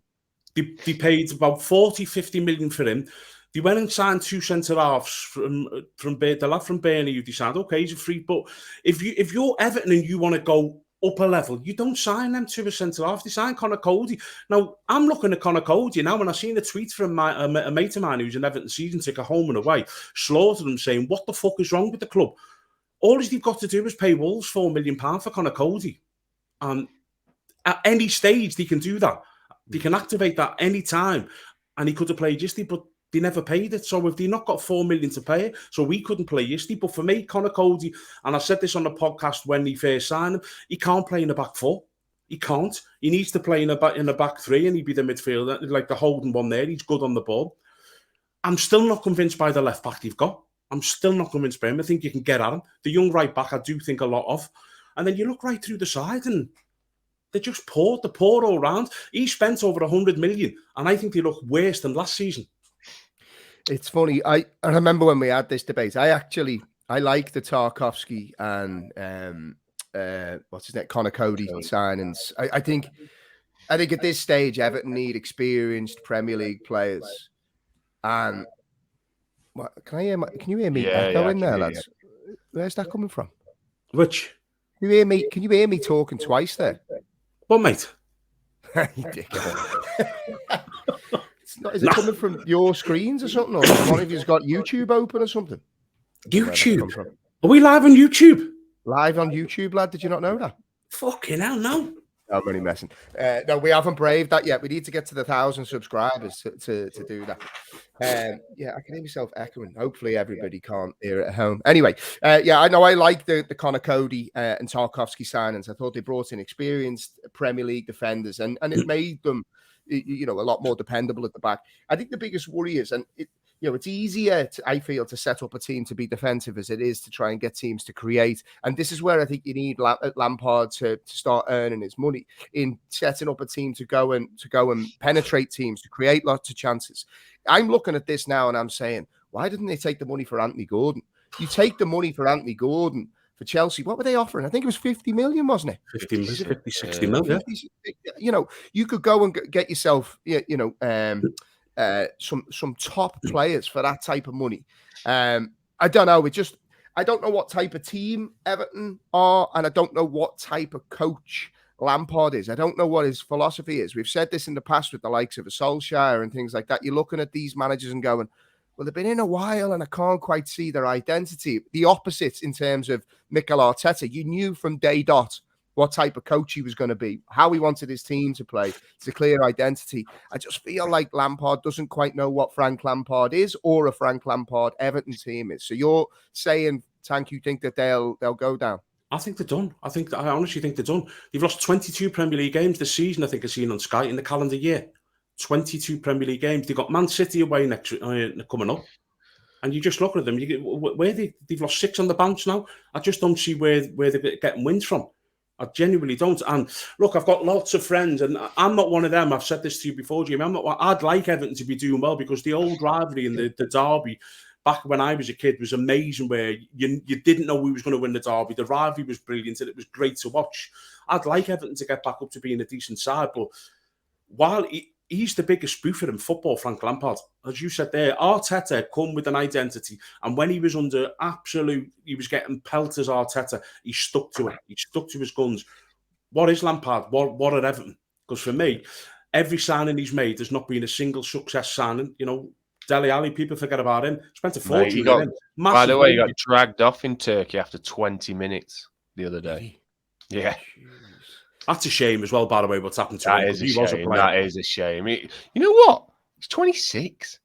C: They paid about 40-50 million for him. They went and signed 2 centre-halves from the lad from Burnley who decided, okay, he's a free. But if you're Everton and you want to go up a level, you don't sign them to a centre-half. They sign Connor Cody. Now, I'm looking at Connor Cody now, and I've seen the tweet from a mate of mine who's an Everton season ticket home and away, slaughtered him saying, what the fuck is wrong with the club? All they've got to do is pay Wolves £4 million for Conor Cody. And at any stage, they can do that. They can activate that any time. And he could have played yesterday, but they never paid it. So if they not got $4 million to pay it, so we couldn't play yesterday. But for me, Conor Cody, and I said this on the podcast when he first signed him, he can't play in the back four. He can't. He needs to play in the back three, and he'd be the midfielder, like the holding one there. He's good on the ball. I'm still not convinced by the left back they've got. I'm still not convinced by him. I think you can get at him. The young right back, I do think a lot of. And then you look right through the side, and they're just poor. They're poor all round. He spent over 100 million, and I think they look worse than last season.
A: It's funny. I remember when we had this debate. I like the Tarkowski and what's his name, Conor Cody signings. I think at this stage, Everton need experienced Premier League players. And can you hear me echo in there, lads? Where's that coming from?
C: Which?
A: Can you hear me talking twice there?
C: What, mate?
A: You dickhead. Is it coming from your screens or something? Or one of you's got YouTube open or something?
C: YouTube? Are we live on YouTube?
A: Live on YouTube, lad. Did you not know that?
C: Fucking hell, no.
A: I'm only messing. No, we haven't braved that yet. We need to get to the 1,000 subscribers to do that. Yeah, I can hear myself echoing. Hopefully everybody can't hear it at home. Anyway, I know I like the Conor Cody and Tarkowski signings. I thought they brought in experienced Premier League defenders and it made them, a lot more dependable at the back. I think the biggest worry is, and it's easier, I feel, to set up a team to be defensive as it is to try and get teams to create. And this is where I think you need Lampard to start earning his money in setting up a team to go and penetrate teams, to create lots of chances. I'm looking at this now and I'm saying, why didn't they take the money for Anthony Gordon? You take the money for Anthony Gordon for Chelsea. What were they offering? I think it was 50 million, wasn't it?
C: 60 million.
A: You could go and get yourself, some top players for that type of money. I don't know. I don't know what type of team Everton are, and I don't know what type of coach Lampard is. I don't know what his philosophy is. We've said this in the past with the likes of a Solskjaer and things like that. You're looking at these managers and going, well, they've been in a while and I can't quite see their identity. The opposite in terms of Mikel Arteta. You knew from day dot what type of coach he was going to be, how he wanted his team to play. It's a clear identity. I just feel like Lampard doesn't quite know what Frank Lampard is or a Frank Lampard Everton team is. So you're saying, Tank, you think that they'll go down?
C: I think they're done. I honestly think they're done. They've lost 22 Premier League games this season, I think I've seen on Sky in the calendar year. 22 Premier League games. They've got Man City away next coming up. And you just look at them, they've lost 6 on the bounce now. I just don't see where they're getting wins from. I genuinely don't. And look, I've got lots of friends, and I'm not one of them. I've said this to you before, Jimmy. I'd like Everton to be doing well because the old rivalry and the derby back when I was a kid was amazing, where you didn't know who was going to win the derby. The rivalry was brilliant, and it was great to watch. I'd like Everton to get back up to being a decent side, but while he's the biggest spoofer in football, Frank Lampard. As you said there, Arteta come with an identity. And when he was under he was getting pelters, Arteta, he stuck to it. He stuck to his guns. What is Lampard? What are Everton? Because for me, every signing he's made, there's not been a single success signing. Dele Alli, people forget about him. Spent a fortune on him.
B: By the way, he got dragged off in Turkey after 20 minutes the other day. Yeah.
C: That's a shame as well, by the way, what's happened to him.
B: That is a shame. That is a shame. You know what? He's 26.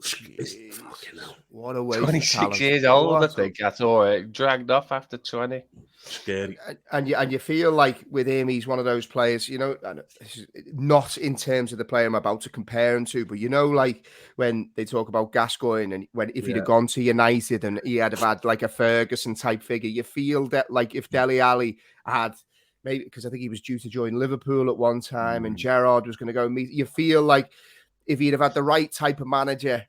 C: Fucking hell.
A: What a waste.
B: 26 years old, I think. I saw it. Dragged off after 20.
C: Scary.
A: And you feel like with him, he's one of those players, not in terms of the player I'm about to compare him to, but like when they talk about Gascoigne and if he'd have gone to United and he had like a Ferguson type figure, you feel that like if Dele Alli had, maybe because I think he was due to join Liverpool at one time and Gerrard was going to go meet. You feel like if he'd have had the right type of manager,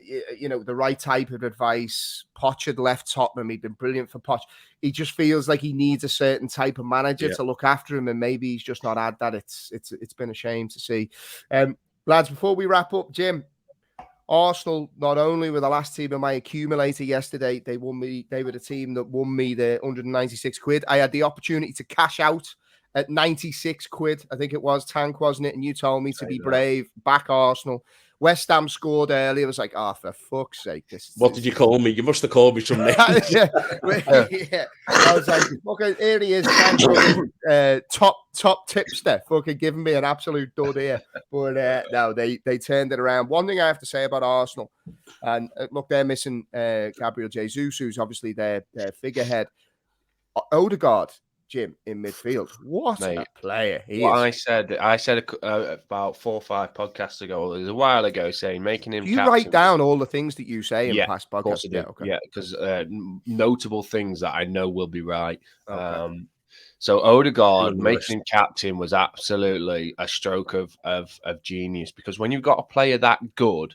A: the right type of advice, Poch had left Tottenham. He'd been brilliant for Poch. He just feels like he needs a certain type of manager to look after him, and maybe he's just not had that. It's been a shame to see. Lads, before we wrap up, Jim, Arsenal, not only were the last team in my accumulator yesterday, they were the team that won me the 196 quid. I had the opportunity to cash out at 96 quid. I think it was, Tank, wasn't it? And you told me to be brave, back Arsenal. West Ham scored early. I was like, oh, for fuck's sake.
C: What did you call me? You must have called me some name.
A: Yeah. I was like, fucking, here he is, top tipster, fucking giving me an absolute dud here. But no, they turned it around. One thing I have to say about Arsenal, and look, they're missing Gabriel Jesus, who's obviously their figurehead. Odegaard, Jim, in midfield. What a player he is.
B: I said about 4 or 5 podcasts ago, it was a while ago, saying making him.
A: Do you write down all the things that you say in past podcasts?
B: Of course I do. Okay. Yeah, because notable things that I know will be right. Okay. So Odegaard making him captain was absolutely a stroke of genius, because when you've got a player that good,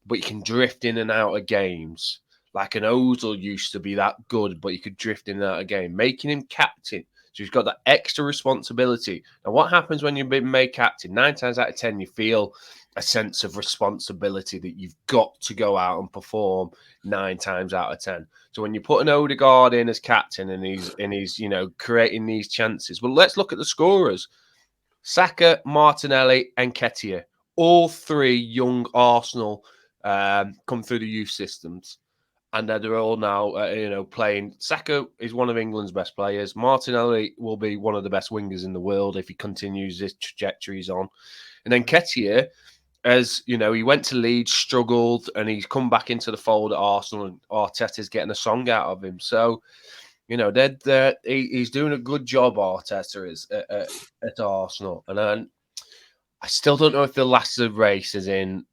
B: but you can drift in and out of games. Like an Ozil used to be that good, but you could drift in and out of game. Making him captain, so he's got that extra responsibility. Now, what happens when you've been made captain? 9 times out of 10, you feel a sense of responsibility that you've got to go out and perform 9 times out of 10. So when you put an Odegaard in as captain and he's creating these chances. Well, let's look at the scorers: Saka, Martinelli, and Nketiah. All 3 young Arsenal come through the youth systems. And they're all now, playing. Saka is one of England's best players. Martinelli will be one of the best wingers in the world if he continues this trajectory he's on. And then Nketiah, as you know, he went to Leeds, struggled, and he's come back into the fold at Arsenal, and Arteta's getting a song out of him. So, he's doing a good job, Arteta is at Arsenal. And I still don't know if the last of the race is in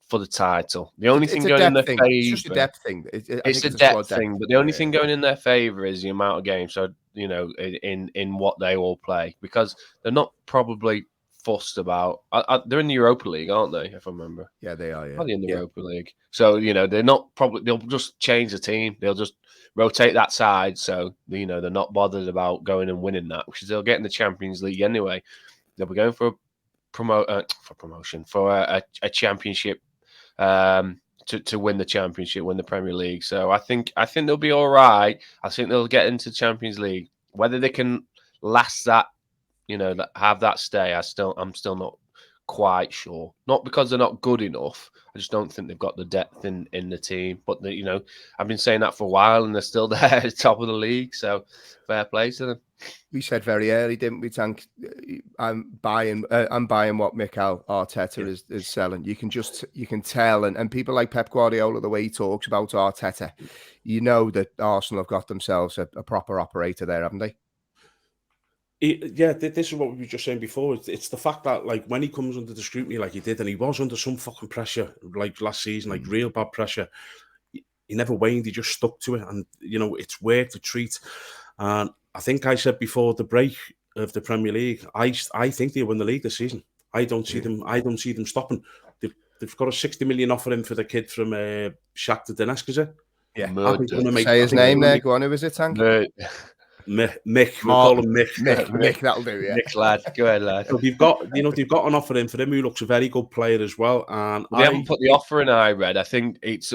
B: for the title. The only thing going in their favour, it's just
A: a depth thing.
B: It's a depth thing, but the only thing going in their favour is the amount of games. So in what they all play, because they're not probably fussed about. They're in the Europa League, aren't they? If I remember,
A: yeah, they are. Yeah,
B: probably in the Europa League. So they're not probably. They'll just change the team. They'll just rotate that side. So they're not bothered about going and winning that, which is they'll get in the Champions League anyway. They'll be going for a championship. To win the championship, win the Premier League. So I think they'll be all right. I think they'll get into Champions League. Whether they can last that, have that stay, I'm still not quite sure. Not because they're not good enough. I just don't think they've got the depth in the team. But I've been saying that for a while, and they're still there at the top of the league. So fair play to them.
A: We said very early, didn't we, Tank? I'm buying what Mikel Arteta is selling. You can tell, and people like Pep Guardiola, the way he talks about Arteta, that Arsenal have got themselves a proper operator there, haven't they?
C: This is what we were just saying before. It's the fact that, like, when he comes under the scrutiny like he did, and he was under some fucking pressure, like last season, like real bad pressure, he never waned. He just stuck to it, and it's worked a treat. And I think I said before the break of the Premier League, I think they'll win the league this season. I don't see them stopping. They've got a 60 million offer in for the kid from Shakhtar Donetsk, is it?
A: Yeah. Say his name there. Go on, who is it, Tank?
C: Mick. We'll call him Mick.
A: Mick, that'll do, yeah.
B: Mick, lad. Go ahead, lad.
C: So they've got an offer in for him who looks a very good player as well. And
B: they haven't put the offer in, I read. I think it's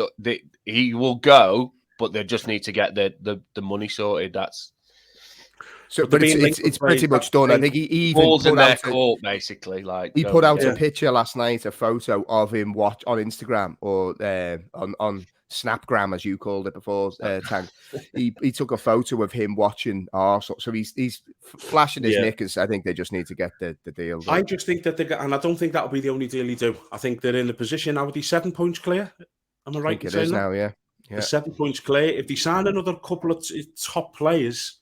B: he will go, but they just need to get the money sorted. That's
A: so, but it's pretty much done. I think he even
B: falls in their court, basically. Like
A: he put out a picture last night, a photo of him on Instagram or on Snapgram, as you called it before, Tank. He took a photo of him watching Arsenal, so he's flashing his knickers. I think they just need to get the deal done.
C: I just think that and I don't think that'll be the only deal he do. I think they're in the position now. Are they 7 points clear? Am I right?
A: I think it is now. Yeah.
C: They're 7 points clear. If they sign another couple of top players.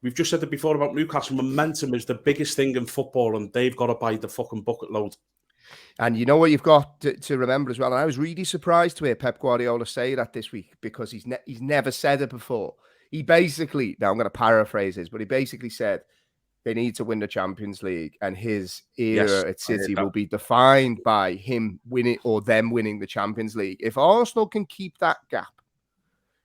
C: We've just said it before about Newcastle. Momentum is the biggest thing in football, and they've got to buy the fucking bucket load.
A: And you know what you've got to remember as well. And I was really surprised to hear Pep Guardiola say that this week, because he's never said it before. He basically, now I'm going to paraphrase this, but he basically said they need to win the Champions League, and his era at City will be defined by him winning or them winning the Champions League. If Arsenal can keep that gap.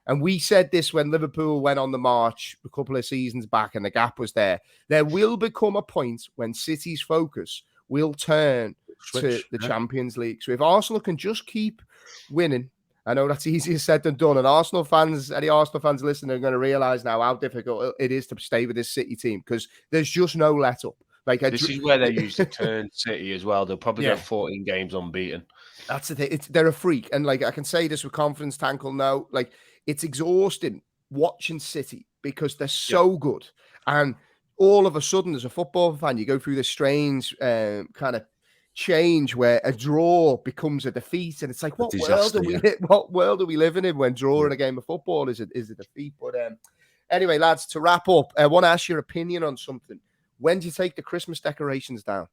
A: And we said this when Liverpool went on the march a couple of seasons back and the gap was there. There will become a point when City's focus will turn to the Champions League. So if Arsenal can just keep winning, I know that's easier said than done. And any Arsenal fans listening are going to realise now how difficult it is to stay with this City team, because there's just no let up.
B: This is where they usually turn City as well. They'll probably go 14 games unbeaten.
A: That's the thing. They're a freak. And like I can say this with confidence, Tank will know, like it's exhausting watching City because they're so good. And all of a sudden, as a football fan, you go through this strange kind of change where a draw becomes a defeat. And it's like, what world are we living in when drawing a game of football is a defeat? But anyway, lads, to wrap up, I want to ask your opinion on something. When do you take the Christmas decorations down?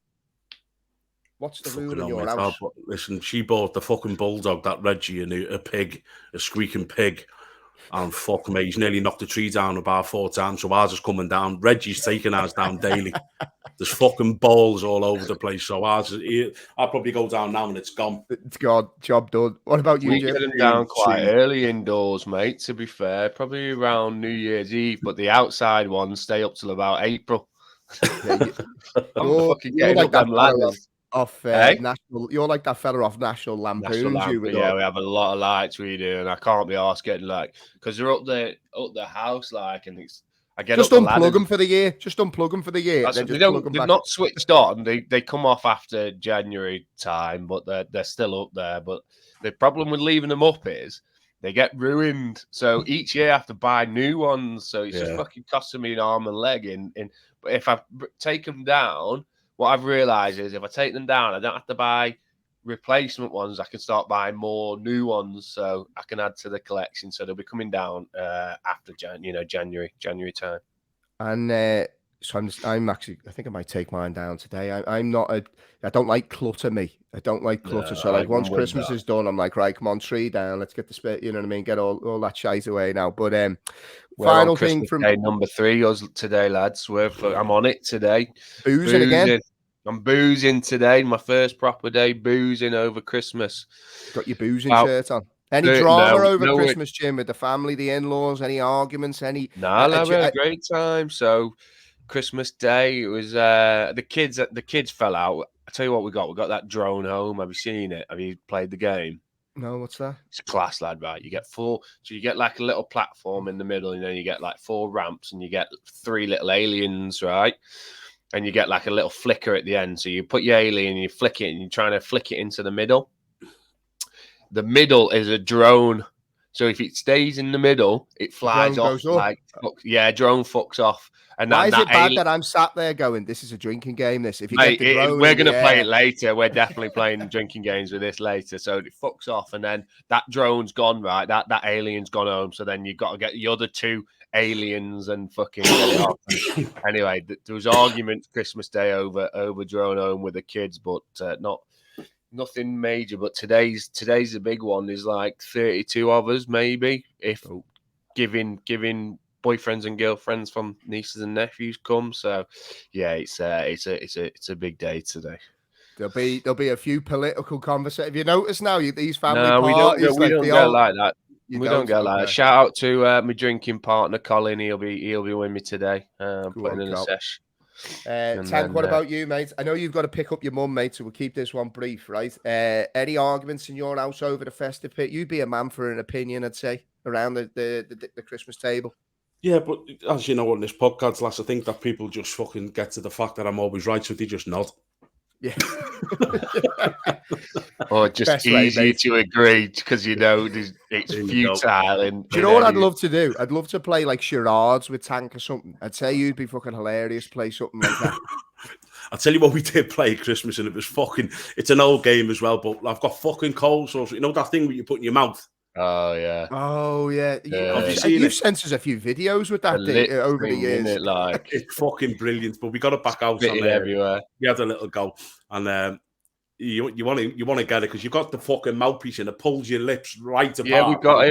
A: What's the rule in your house?
C: Listen, she bought the fucking bulldog, that Reggie, a pig, a squeaking pig. And fuck me, he's nearly knocked the tree down about 4 times. So ours is coming down. Reggie's taking ours down daily. There's fucking balls all over the place. So ours is, I'll probably go down now and it's gone.
A: It's gone. Job done. What about you,
B: We
A: Jim?
B: get them down quite early indoors, mate, to be fair. Probably around New Year's Eve. But the outside ones stay up till about April.
A: You're like that fella off National. You're like that fella off National Lampoons.
B: We have a lot of lights we do, and I can't be arsed getting because they're up the house, and it's. I get
A: just unplug them for the year. Just unplug them for the year.
B: They're not switched on. They come off after January time, but they're still up there. But the problem with leaving them up is they get ruined. So each year I have to buy new ones. So it's just fucking costing me an arm and leg. But if I take them down, what I've realised is if I take them down, I don't have to buy replacement ones. I can start buying more new ones, so I can add to the collection. So they'll be coming down after January time.
A: And so I'm actually, I think I might take mine down today. I don't like clutter. I don't like clutter. So like once Christmas is done, I'm like, right, come on, tree down. Let's get the spit. You know what I mean? Get all that shite away now. But final thing from
B: day number 3 us today, lads. I'm on it today.
A: Boozing again.
B: I'm boozing today. My first proper day boozing over Christmas.
A: Got your boozing shirt on. Any drama over Christmas, Jim, with the family, the in-laws? Any arguments?
B: No, we had a great time. So Christmas Day, it was the kids fell out. I tell you what, we got that drone home. Have you seen it? Have you played the game?
A: No, what's that?
B: It's class, lad, right? You get like a little platform in the middle, and then you get like 4 ramps, and you get 3 little aliens, right? And you get like a little flicker at the end. So you put your alien, you flick it, and you're trying to flick it into the middle. The middle is a drone. So if it stays in the middle, it flies off. Drone fucks off. And
A: why is it bad that I'm sat there going, this is a drinking game, this? If you get the drone
B: we're going to play it later. We're definitely playing drinking games with this later. So it fucks off, and then that drone's gone, right? That alien's gone home. So then you've got to get the other 2 aliens and fucking get it off. Anyway, there was arguments Christmas Day over drone home with the kids, but nothing major. But today's a big one. There's like 32 of us, maybe, if giving boyfriends and girlfriends from nieces and nephews come. So yeah, it's a big day today.
A: There'll be a few political conversations. Have you noticed now these family parties?
B: We don't get like that. We don't get like that. Shout out to my drinking partner Colin. He'll be with me today. Putting in a sesh.
A: Tank, what about you, mate? I know you've got to pick up your mum, mate, so we'll keep this one brief, right? Any arguments in your house over the festive pit? You'd be a man for an opinion, I'd say, around the Christmas table.
C: Yeah, but as you know on this podcast, lads, I think that people just fucking get to the fact that I'm always right, so they just nod.
A: Yeah.
B: Or just best easy to agree because it's futile. And
A: do you know what I'd love to do? I'd love to play like charades with Tank or something. I'd say you'd be fucking hilarious. Play something like that.
C: I'll tell you what we did play at Christmas, and it was it's an old game as well, but I've got fucking cold sauce. You know that thing that you put in your mouth?
B: Oh yeah.
A: You've sent us a few videos with that thing over the years.
C: It's fucking brilliant. But we got it back out
B: everywhere.
C: We had a little go, and you want to get it because you got the fucking mouthpiece and it pulls your lips right apart.
B: Yeah,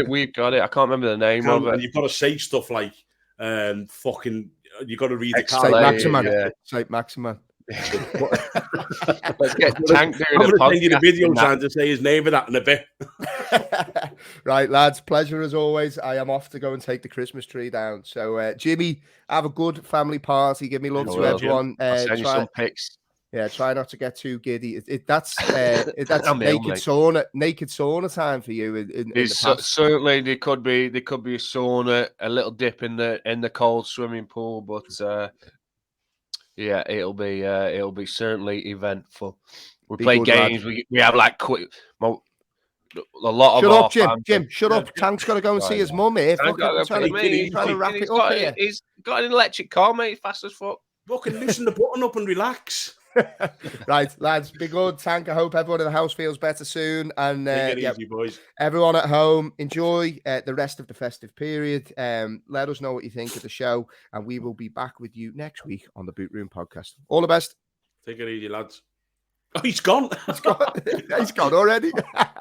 B: we've got it. I can't remember the name of it.
C: And you've got to say stuff like fucking. You got to read the
A: card. Saint Maximan.
B: Let's get Tank doing
C: I'm going to send you the video trying to say his name of that in a bit.
A: Right, lads, pleasure as always. I am off to go and take the Christmas tree down. So, Jimmy, have a good family party. Give me love to everyone.
B: I'll send you some pics.
A: Yeah, try not to get too giddy. That's naked sauna time for you. In the past.
B: Certainly, there could be a sauna, a little dip in the cold swimming pool, but. Yeah, it'll be certainly eventful. We
A: Be
B: play
A: good, lad.
B: games. We have like quick. A lot
A: Shut
B: of
A: up,
B: our
A: Jim.
B: fans
A: Jim, shut up. Tank's got to go and see his mum here.
B: Tank's gotta go
A: Trying
B: play, mate.
A: to wrap it
B: got,
A: up here.
B: He's got an electric car, mate. Fast as fuck.
C: Fucking loosen the button up and relax.
A: Right, lads, be good. Tank, I hope everyone in the house feels better soon. And
C: Take it easy, boys.
A: everyone at home, enjoy the rest of the festive period. Let us know what you think of the show, and we will be back with you next week on the Boot Room Podcast. All the best.
C: Take it easy, lads. Oh, he's gone.
A: He's gone already.